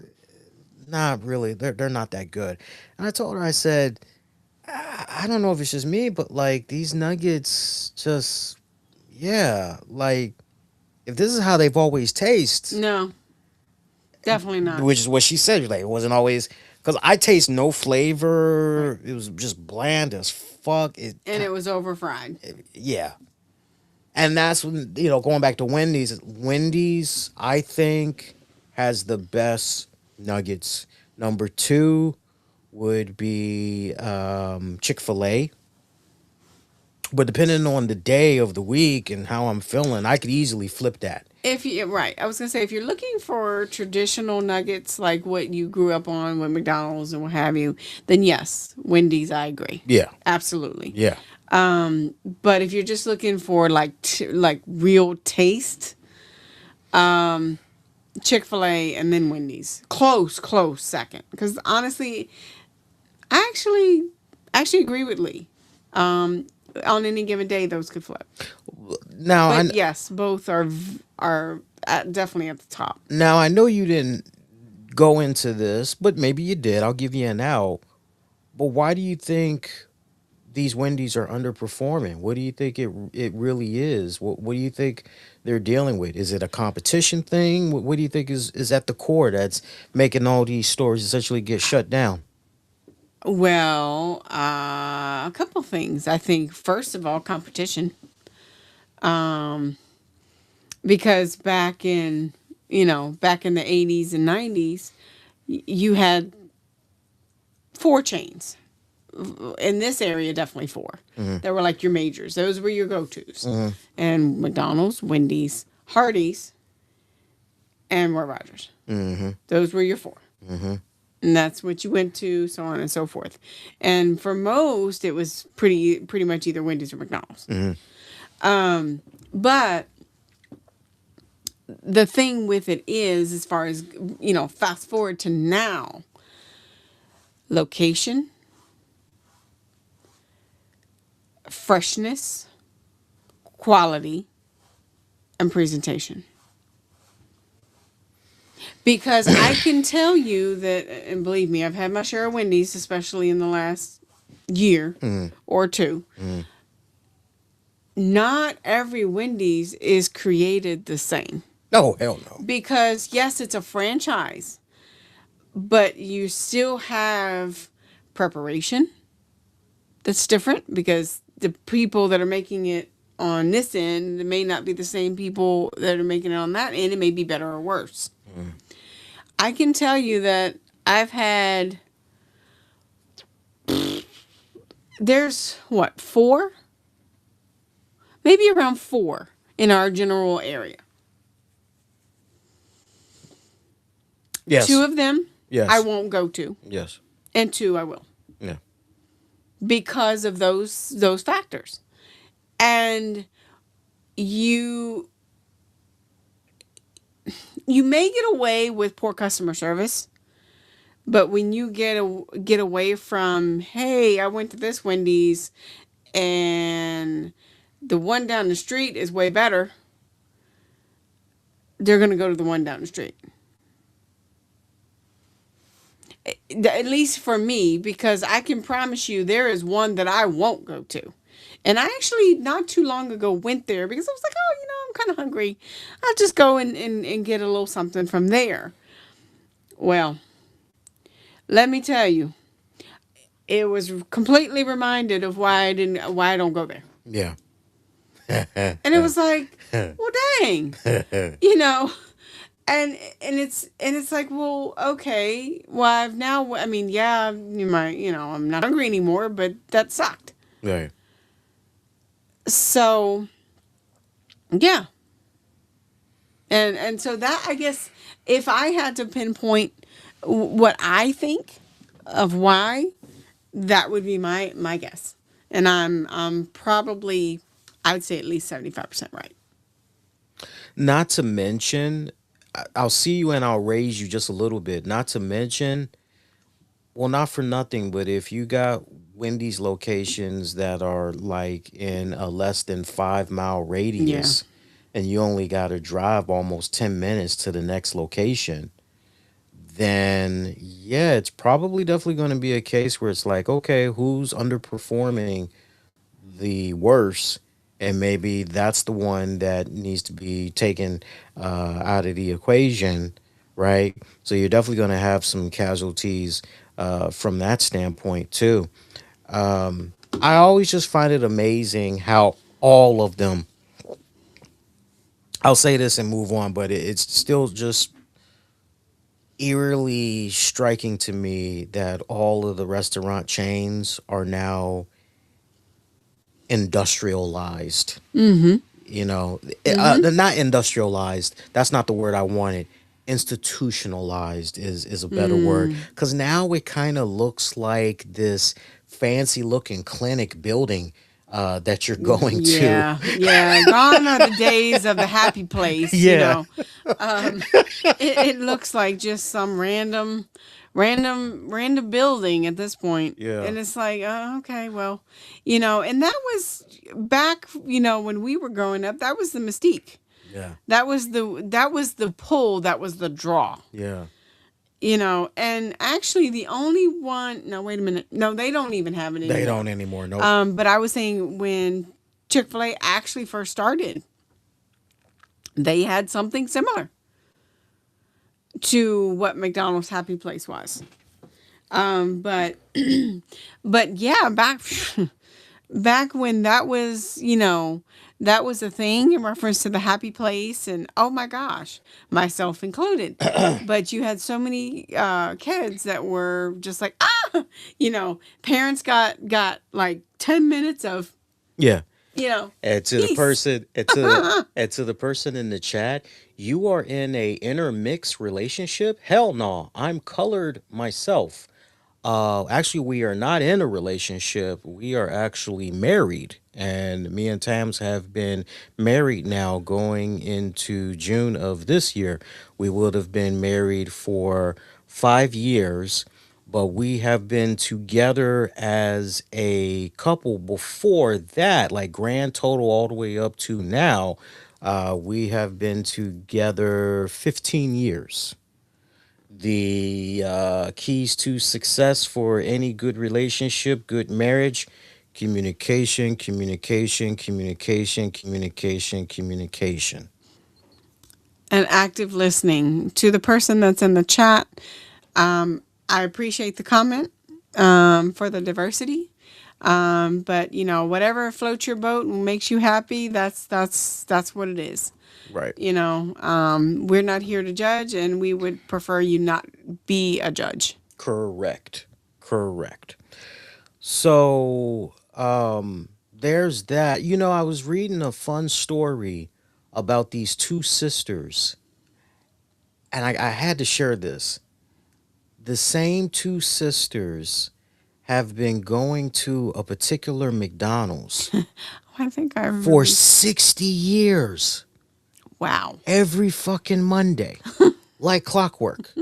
not really. They're not that good. And I told her, I said, I don't know if it's just me, but like these nuggets just, yeah, like if this is how they've always tasted, No, definitely not. which is what she said, like it wasn't always because I taste no flavor. Right. It was just bland as fuck. And it was over fried. Yeah. And that's when, going back to Wendy's. Wendy's, I think, has the best nuggets. Number two would be Chick-fil-A. But depending on the day of the week and how I'm feeling, I could easily flip that. If you right, I was gonna say if you're looking for traditional nuggets like what you grew up on with McDonald's and what have you, then yes, Wendy's. I agree, Yeah. absolutely. Yeah. But if you're just looking for like real taste, Chick-fil-A and then Wendy's, close second. Because honestly, I actually agree with Lee. On any given day, those could flip. Now I But yes, both are definitely at the top. now I know you didn't go into this, but maybe you did. I'll give you an out. But why do you think these Wendy's are underperforming? What do you think it really is? What do you think they're dealing with? Is it a competition thing? What do you think is at the core that's making all these stores essentially get shut down? Well, a couple things. I think first of all, competition. Um, because back in the 80s and 90s, you had four chains. In this area, definitely four. Hmm. That were like your majors. Those were your go-tos. Hmm. And McDonald's, Wendy's, Hardee's, and Roy Rogers. Hmm. Those were your four. Hmm. And that's what you went to, so on and so forth. And for most, it was pretty much either Wendy's or McDonald's. Hmm. But the thing with it is, as far as fast forward to now, location, freshness, quality, and presentation. Because I can tell you that, and believe me, I've had my share of Wendy's, especially in the last year or two. Not every Wendy's is created the same. Oh, hell no. Because, yes, it's a franchise, but you still have preparation that's different because the people that are making it on this end, it may not be the same people that are making it on that end. It may be better or worse. I can tell you that I've had, there's what, four? Maybe around four in our general area. Yes. Two of them Yes. I won't go to, Yes. and two I will, Yeah. because of those factors. And you may get away with poor customer service, but when you get away from, hey, I went to this Wendy's and the one down the street is way better, they're going to go to the one down the street. At least for me, because I can promise you there is one that I won't go to. And I actually, not too long ago, went there because I was like, oh, I'm kind of hungry. I'll just go and get a little something from there. Well, let me tell you, it was completely reminded of why I don't go there. Yeah. And it was like, well, dang, you know, and it's like, well, okay, well, I mean, yeah, I'm not hungry anymore, but that sucked. Right. So, yeah. And so that, I guess, if I had to pinpoint what I think of why, that would be my guess. And I'm probably, I would say at least 75% right. Not to mention, I'll see you and I'll raise you just a little bit. Not to mention, well, not for nothing, but if you got Wendy's locations that are like in a less than 5 mile Yeah. radius and you only got to drive almost 10 minutes to the next location, then yeah, it's probably definitely going to be a case where it's like, okay, who's underperforming the worst? And maybe that's the one that needs to be taken out of the equation, right? So you're definitely going to have some casualties from that standpoint too. I always just find it amazing how all of them. I'll say this and move on, but it's still just eerily striking to me that all of the restaurant chains are now industrialized. Mm-hmm. You know, Mm-hmm. they're not industrialized. That's not the word I wanted. Institutionalized is a better word, Mm. because now it kind of looks like this fancy looking clinic building that you're going to. Yeah, yeah. Gone are the days of the happy place. Yeah. Um, it looks like just some random random building at this point. Yeah. And it's like, okay, well, and that was back, when we were growing up, that was the mystique. Yeah. That was the pull, that was the draw. Yeah. And actually the only one, no, wait a minute. No, they don't even have it They anymore. don't anymore. Nope. But I was saying when Chick-fil-A actually first started, they had something similar to what McDonald's Happy Place was. But but yeah, back when that was a thing in reference to the Happy Place, and oh my gosh, myself included. But you had so many kids that were just like, parents got like 10 minutes of Yeah. And to the peace. person, and to the person in the chat, you are in a intermixed relationship? Hell no. I'm colored myself. Actually, we are not in a relationship. We are actually married, and me and Tams have been married now, going into June of this year. We would have been married for 5 years, but we have been together as a couple before that, like grand total all the way up to now. We have been together 15 years. The keys to success for any good relationship, good marriage: communication, communication, communication, communication, communication. And active listening. To the person that's in the chat, I appreciate the comment, for the diversity. But whatever floats your boat and makes you happy, that's what it is. Right. We're not here to judge, and we would prefer you not be a judge. Correct. Correct. So, there's that. I was reading a fun story about these two sisters, and I had to share this. The same two sisters have been going to a particular McDonald's I think I for remember. 60 years, Wow. every fucking Monday, like clockwork.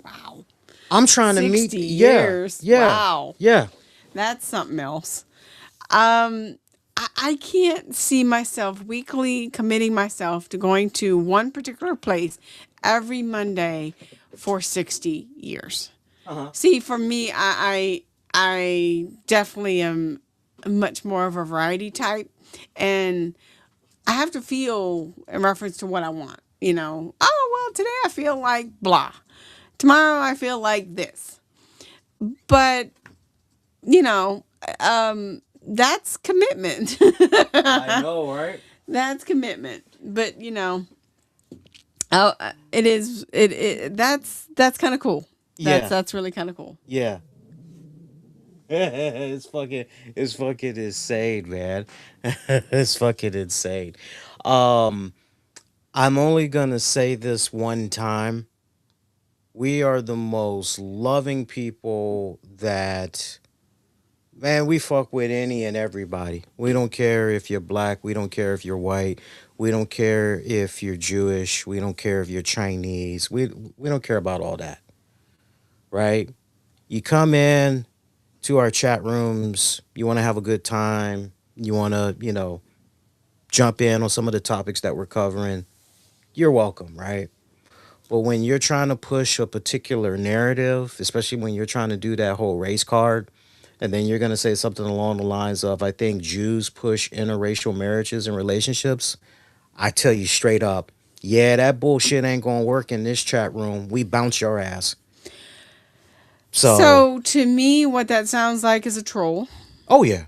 Wow. I'm trying to meet. 60 Yeah, years. yeah, Wow. yeah. That's something else. I can't see myself weekly committing myself to going to one particular place every Monday for 60 years. Uh-huh. See, for me, I definitely am much more of a variety type, and I have to feel in reference to what I want. Oh well, today I feel like blah. Tomorrow I feel like this. But you know, that's commitment. I know, right? That's commitment. But oh, that's kind of cool. That's Yeah, that's really kind of cool. yeah. It's fucking insane, man. It's fucking insane. Um, I'm only gonna say this one time. We are the most loving people that, man, we fuck with any and everybody. We don't care if you're black. We don't care if you're white. We don't care if you're Jewish. We don't care if you're Chinese. We don't care about all that, right? You come in to our chat rooms. You want to have a good time. You want to, jump in on some of the topics that we're covering. You're welcome, right? But when you're trying to push a particular narrative, especially when you're trying to do that whole race card, and then you're going to say something along the lines of, I think Jews push interracial marriages and relationships, I tell you straight up, yeah, that bullshit ain't going to work in this chat room. We bounce your ass. So, So to me, what that sounds like is a troll. oh yeah.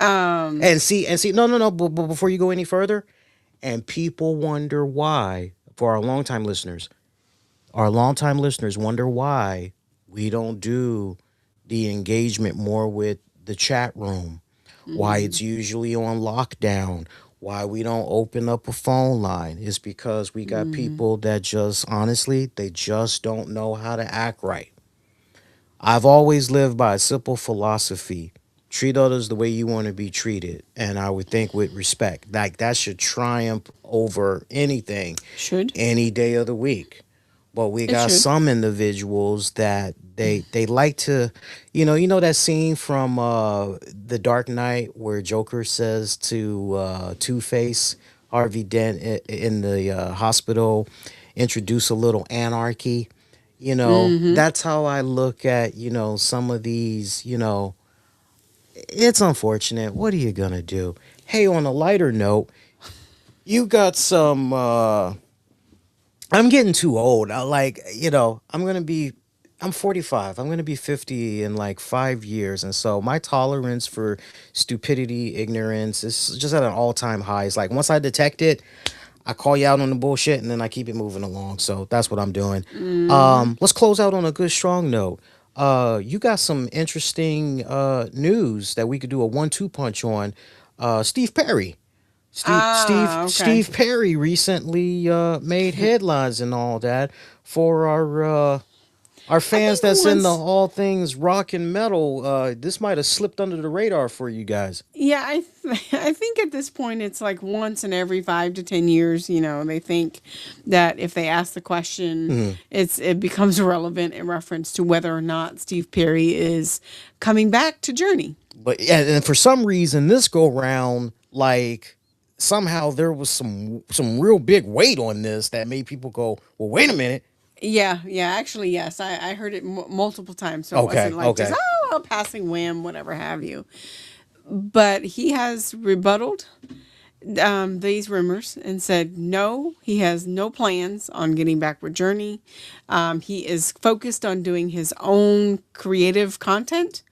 Um, And see, no, no, no. But before you go any further, and people wonder why, for our longtime listeners wonder why we don't do the engagement more with the chat room, why mhm, it's usually on lockdown, why we don't open up a phone line, is because we got mhm. people that just honestly, they just don't know how to act right. I've always lived by a simple philosophy: treat others the way you want to be treated. And I would think with respect. Like that should triumph over anything Should. any day of the week. But we It got should. some individuals that they like to, you know that scene from The Dark Knight where Joker says to Two Face, Harvey Dent in the hospital, introduce a little anarchy. Mm-hmm. That's how I look at some of these. It's unfortunate. What are you gonna do? Hey, on a lighter note, you got some. I'm getting too old. I'm 45. I'm going to be 50 in like 5 years. And so my tolerance for stupidity, ignorance is just at an all time high. It's like once I detect it, I call you out on the bullshit and then I keep it moving along. So that's what I'm doing. Mm-hmm. Let's close out on a good, strong note. You got some interesting news that we could do a 1-2 punch on. Steve Perry. Okay. Steve Perry recently made headlines and all that for our I fans think that's in the once, all things rock and metal. This might have slipped under the radar for you guys. yeah, I think at this point it's like once in every 5 to 10 years. They think that if they ask the question, Mhm. it becomes relevant in reference to whether or not Steve Perry is coming back to Journey. But yeah, and for some reason this go round, like somehow there was some real big weight on this that made people go, well, wait a minute. Yeah, yeah, actually, yes, I heard it multiple times, so it Okay, wasn't like just okay. a passing whim, whatever have you. But he has rebutted these rumors and said no, he has no plans on getting back with Journey. He is focused on doing his own creative content.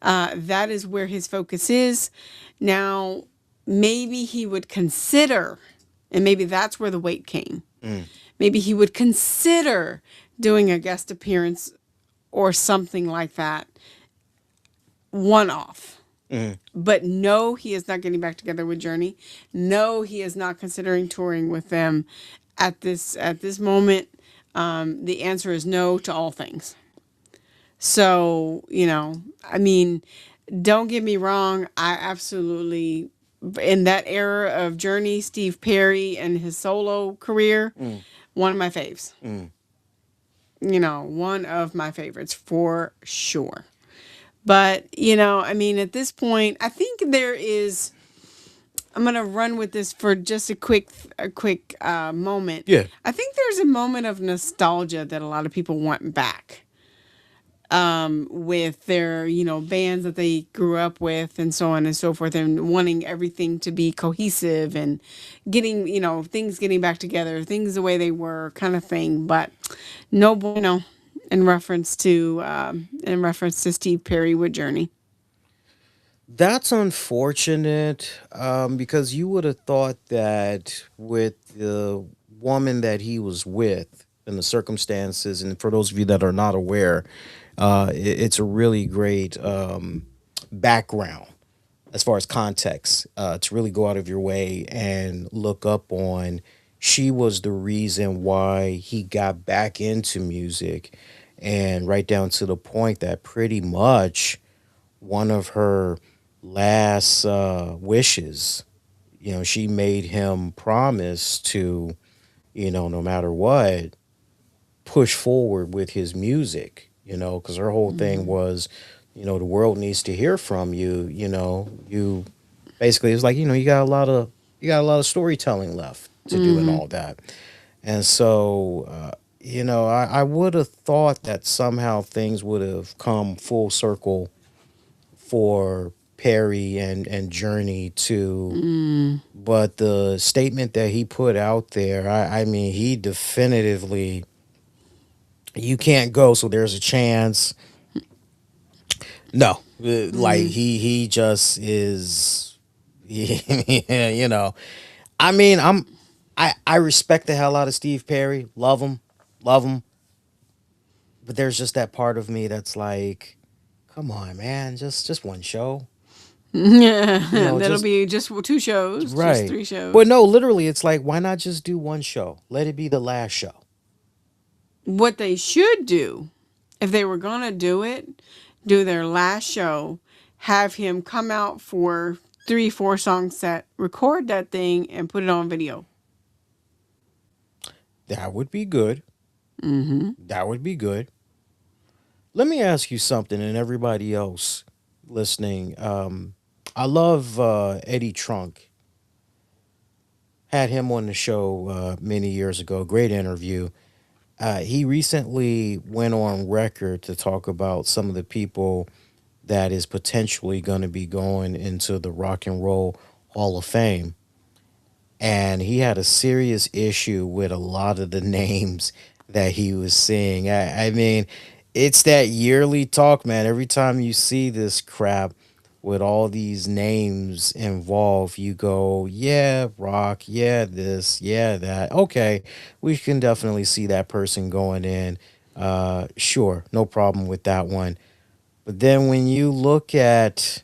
That is where his focus is. Now, maybe he would consider, and maybe that's where the weight came. Mm, Maybe he would consider doing a guest appearance or something like that, one off. mm. But no, he is not getting back together with Journey. No, he is not considering touring with them at this moment. The answer is no to all things. So I mean, don't get me wrong. I absolutely, in that era of Journey, Steve Perry and his solo career, Mm, one of my faves. mm. One of my favorites for sure. But, I mean, at this point, I think there is. I'm gonna run with this for just a quick moment. Yeah. I think there's a moment of nostalgia that a lot of people want back, with their bands that they grew up with and so on and so forth, and wanting everything to be cohesive and getting things getting back together, things the way they were, kind of thing. But no bueno in reference to Steve Perry with Journey. That's unfortunate, because you would have thought that with the woman that he was with and the circumstances, and for those of you that are not aware, it's a really great background as far as context, to really go out of your way and look up on. She was the reason why he got back into music, and right down to the point that pretty much one of her last wishes, she made him promise to, no matter what, push forward with his music, because her whole thing Mm. was, the world needs to hear from you, you basically it's like, you got a lot of storytelling left to do and Mm-hmm. all that. And so, I would have thought that somehow things would have come full circle for Perry and Journey too. Mm. But the statement that he put out there, I mean, he definitively, you can't go, so there's a chance. No, like Mm. he just is, yeah, I mean, I respect the hell out of Steve Perry, love him, but there's just that part of me that's like, come on, man, just one show, Yeah, that'll just be just two shows, just right. three But shows. no, literally, it's like, why not just do one show? Let it be the last show. What they should do, if they were gonna do it, do their last show, have him come out for 3, 4 song set, record that thing, and put it on video. That would be good. Mm-hmm. That would be good. Let me ask you something, and everybody else listening. I love Eddie Trunk. Had him on the show many years ago. Great interview. He recently went on record to talk about some of the people that is potentially going to be going into the Rock and Roll Hall of Fame. And he had a serious issue with a lot of the names that he was seeing. I mean, it's that yearly talk, man. Every time you see this crap with all these names involved, you go, yeah, Rock, yeah, this, yeah, that. Okay, we can definitely see that person going in. Sure, no problem with that one. But then when you look at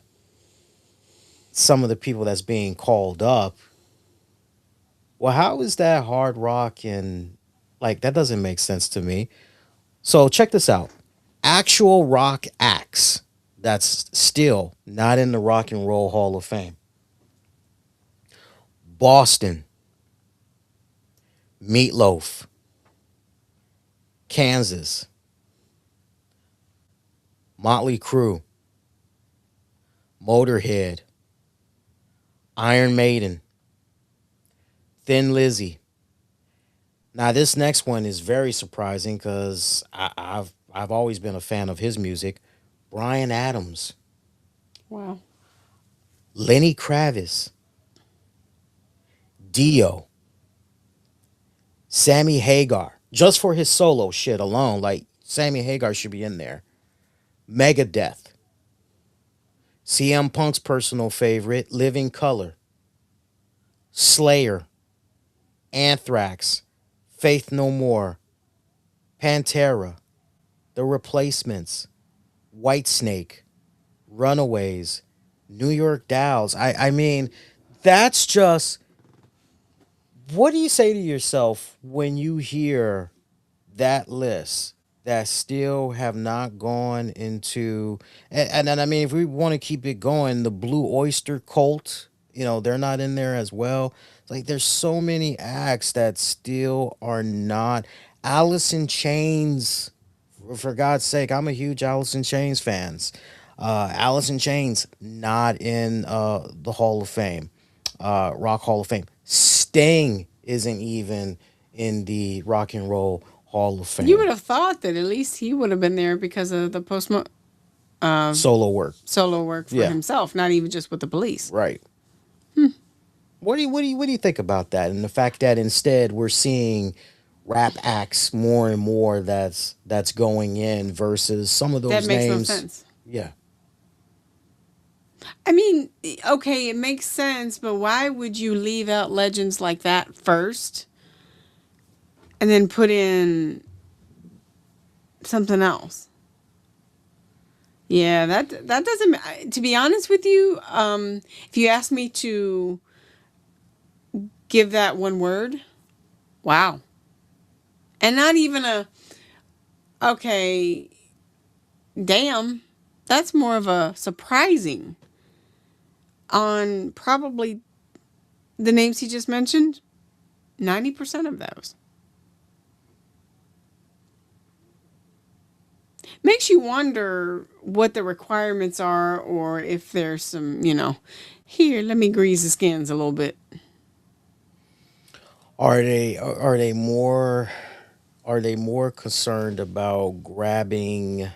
some of the people that's being called up, well, how is that hard rock and like that doesn't make sense to me. So check this out. Actual rock acts that's still not in the Rock and Roll Hall of Fame. Boston, Meatloaf, Kansas, Motley Crue, Motorhead, Iron Maiden, Thin Lizzy. Now this next one is very surprising because I've always been a fan of his music. Brian Adams, Wow. Lenny Kravitz, Dio, Sammy Hagar, just for his solo shit alone, like Sammy Hagar should be in there. Megadeth, CM Punk's personal favorite, Living Color, Slayer, Anthrax, Faith No More, Pantera, The Replacements, Whitesnake, Runaways, New York Dolls. I mean, that's just what do you say to yourself when you hear that list that still have not gone into and I mean if we want to keep it going, the Blue Oyster Cult, they're not in there as well. Like there's so many acts that still are not. Alice in Chains, for God's sake, I'm a huge Alice in Chains fans. Alice in Chains not in the Hall of Fame, Rock Hall of Fame. Sting isn't even in the Rock and Roll Hall of You Fame. would have thought that at least he would have been there because of the Solo work. solo work for Yeah, himself, not even just with the police. right. What do you think about that? And the fact that instead we're seeing rap acts more and more that's going in versus some of That those makes no names. sense. Yeah. I mean, okay, it makes sense, but why would you leave out legends like that first and then put in something else? Yeah, that doesn't. To be honest with you, if you ask me to give that one word, wow, and not even a okay, damn. That's more of a surprising on probably the names he just mentioned. 90% of those makes you wonder what the requirements are, or if there's some, here, let me grease the skins a little bit. Are they more concerned about grabbing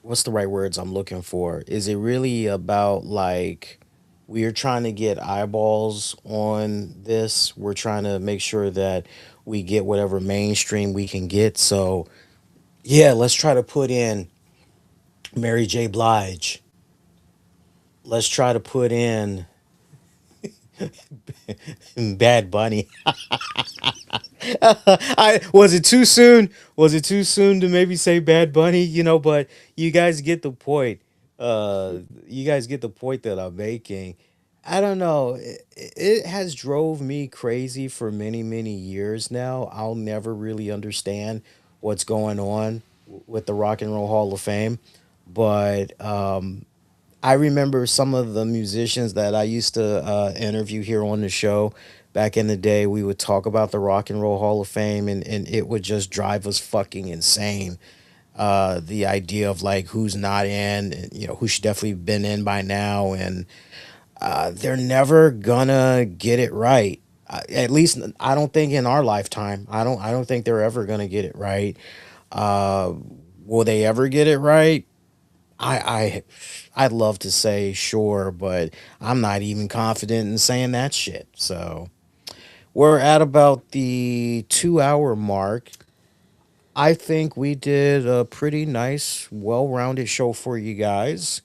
what's the right words I'm looking for? Is it really about like we're trying to get eyeballs on this? We're trying to make sure that we get whatever mainstream we can get. So, yeah, let's try to put in Mary J. Blige. Let's try to put in Bad Bunny. I was it too soon? Was it too soon to maybe say Bad Bunny? But you guys get the point. You guys get the point that I'm making. I don't know. It has drove me crazy for many, many years now. I'll never really understand what's going on with the Rock and Roll Hall of Fame, but I remember some of the musicians that I used to interview here on the show. Back in the day, we would talk about the Rock and Roll Hall of Fame, and it would just drive us fucking insane. The idea of like who's not in, and, who should definitely been in by now, and they're never gonna get it right. At least I don't think in our lifetime. I don't think they're ever gonna get it right. Uh, will they ever get it right? I'd love to say sure, but I'm not even confident in saying that shit. So we're at about the 2 hour mark. I think we did a pretty nice, well rounded show for you guys.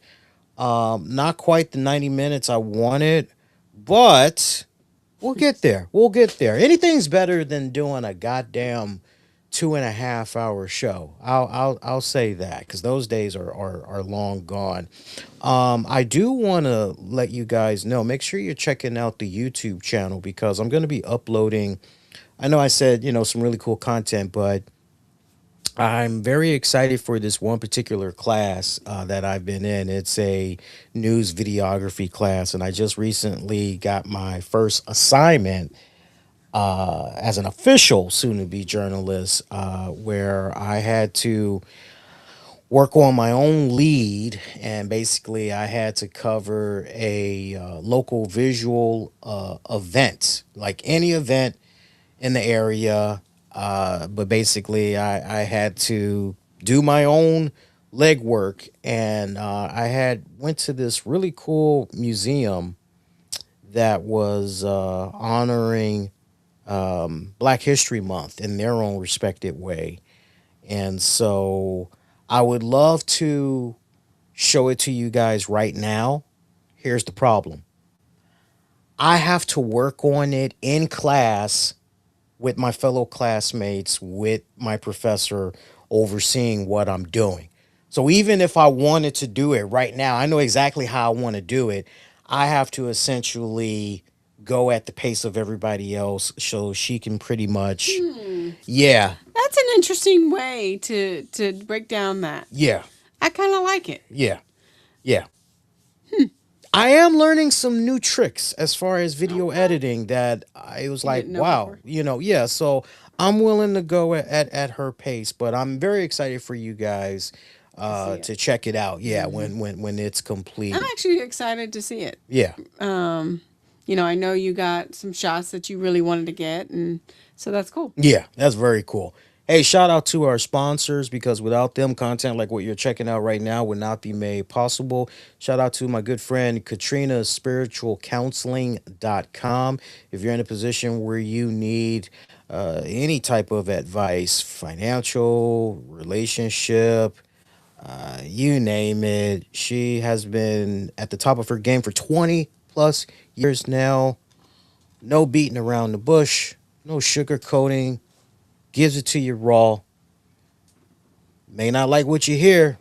Not quite the 90 minutes I wanted, but we'll get there. We'll get there. Anything's better than doing a goddamn 2.5 hour show. I'll say that because those days are long gone. I do want to let you guys know. Make sure you're checking out the YouTube channel because I'm going to be uploading. I know I said some really cool content, but I'm very excited for this one particular class that I've been in. It's a news videography class, and I just recently got my first assignment as an official soon to be journalist, where I had to work on my own lead, and basically I had to cover a local visual event, like any event in the area. But basically, I had to do my own legwork, and I had went to this really cool museum that was honoring Black History Month in their own respected way. And so I would love to show it to you guys right now. Here's the problem. I have to work on it in class with my fellow classmates, with my professor overseeing what I'm doing. So even if I wanted to do it right now, I know exactly how I want to do it. I have to essentially go at the pace of everybody else so she can pretty much, yeah, That's an interesting way to break down that. yeah, I kind of like it. yeah, yeah. I am learning some new tricks as far as video Okay. editing that I was You like, didn't know wow, before. yeah. So I'm willing to go at her pace, but I'm very excited for you guys To see it. to check it out. Yeah, Hmm. when it's I'm complete. actually excited to see it. Yeah. Um, I know you got some shots that you really wanted to get, and so that's cool. Yeah, that's very cool. Hey, shout out to our sponsors because without them, content like what you're checking out right now would not be made possible. Shout out to my good friend Katrina spiritualcounseling.com. If you're in a position where you need any type of advice, financial, relationship, you name it, she has been at the top of her game for 20 plus years now. No beating around the bush, no sugarcoating, gives it to you raw. May not like what you hear,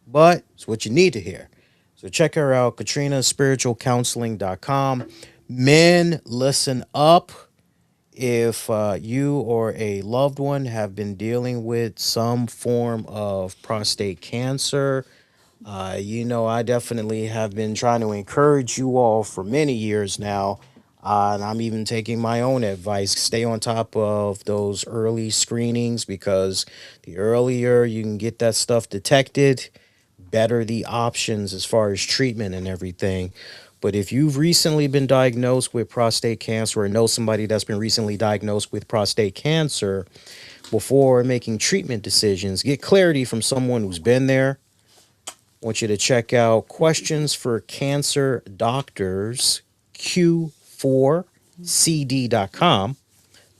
but it's what you need to hear. So check her out, katrinaspiritualcounseling.com. Men, listen up. If you or a loved one have been dealing with some form of prostate cancer, I definitely have been trying to encourage you all for many years now. And I'm even taking my own advice. Stay on top of those early screenings because the earlier you can get that stuff detected, better the options as far as treatment and everything. But if you've recently been diagnosed with prostate cancer or know somebody that's been recently diagnosed with prostate cancer, before making treatment decisions, get clarity from someone who's been there. I want you to check out Questions for Cancer Doctors, Q4CD.com.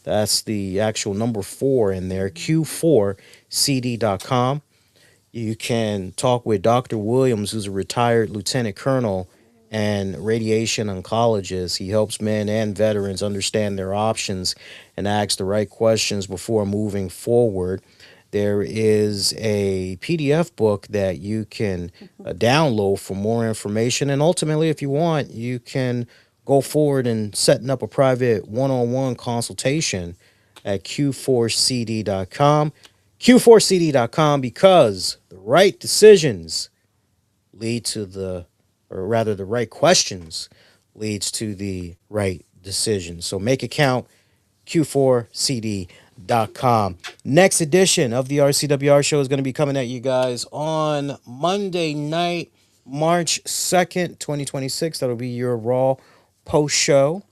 That's the actual number four in there, Q4CD.com. You can talk with Dr. Williams, who's a retired lieutenant colonel and radiation oncologist. He helps men and veterans understand their options and ask the right questions before moving forward. There is a PDF book that you can download for more information. And ultimately, if you want, you can go forward and setting up a private one on one consultation at Q4CD.com. Q4CD.com because the right decisions lead to the, or rather, the right questions leads to the right decision. So make it count, q4cd.com. Next edition of the RCWR show is going to be coming at you guys on Monday night, March 2nd, 2026. That'll be your Raw post show.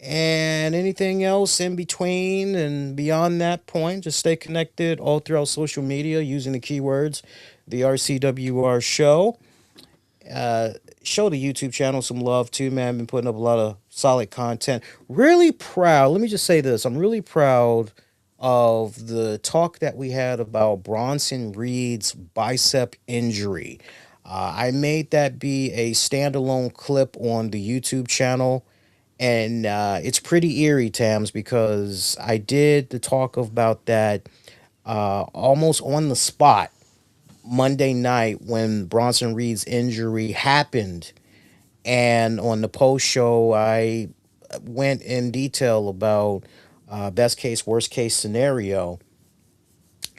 And anything else in between and beyond that point, just stay connected all throughout social media using the keywords the RCWR show. Uh, Show the YouTube channel some love too, man. Been putting up a lot of solid content. Really proud. Let me just say this. I'm really proud of the talk that we had about Bronson Reed's bicep injury. I made that be a standalone clip on the YouTube channel. And it's pretty eerie, Tams, because I did the talk about that almost on the spot Monday night when Bronson Reed's injury happened. And on the post show, I went in detail about best case, worst case scenario.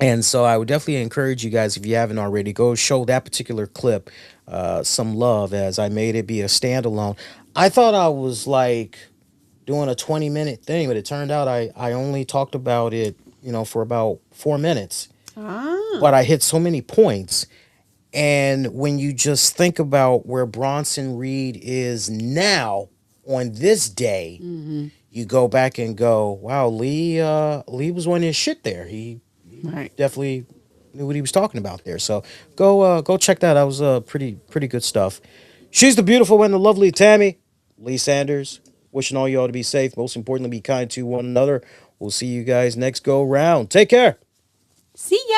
And so I would definitely encourage you guys, if you haven't already, go show that particular clip some love as I made it be a standalone. I thought I was like doing a 20-minute thing, but it turned out I only talked about it, for about 4 minutes. Ah. But I hit so many points. And when you just think about where Bronson Reed is now on this day, Mm-hmm. you go back and go, wow, Lee was on his shit there. He Right. definitely knew what he was talking about there. So go check that. That was pretty good stuff. She's the beautiful and the lovely Tammy Lee Sanders. Wishing all y'all to be safe. Most importantly, be kind to one another. We'll see you guys next go round. Take care. See ya.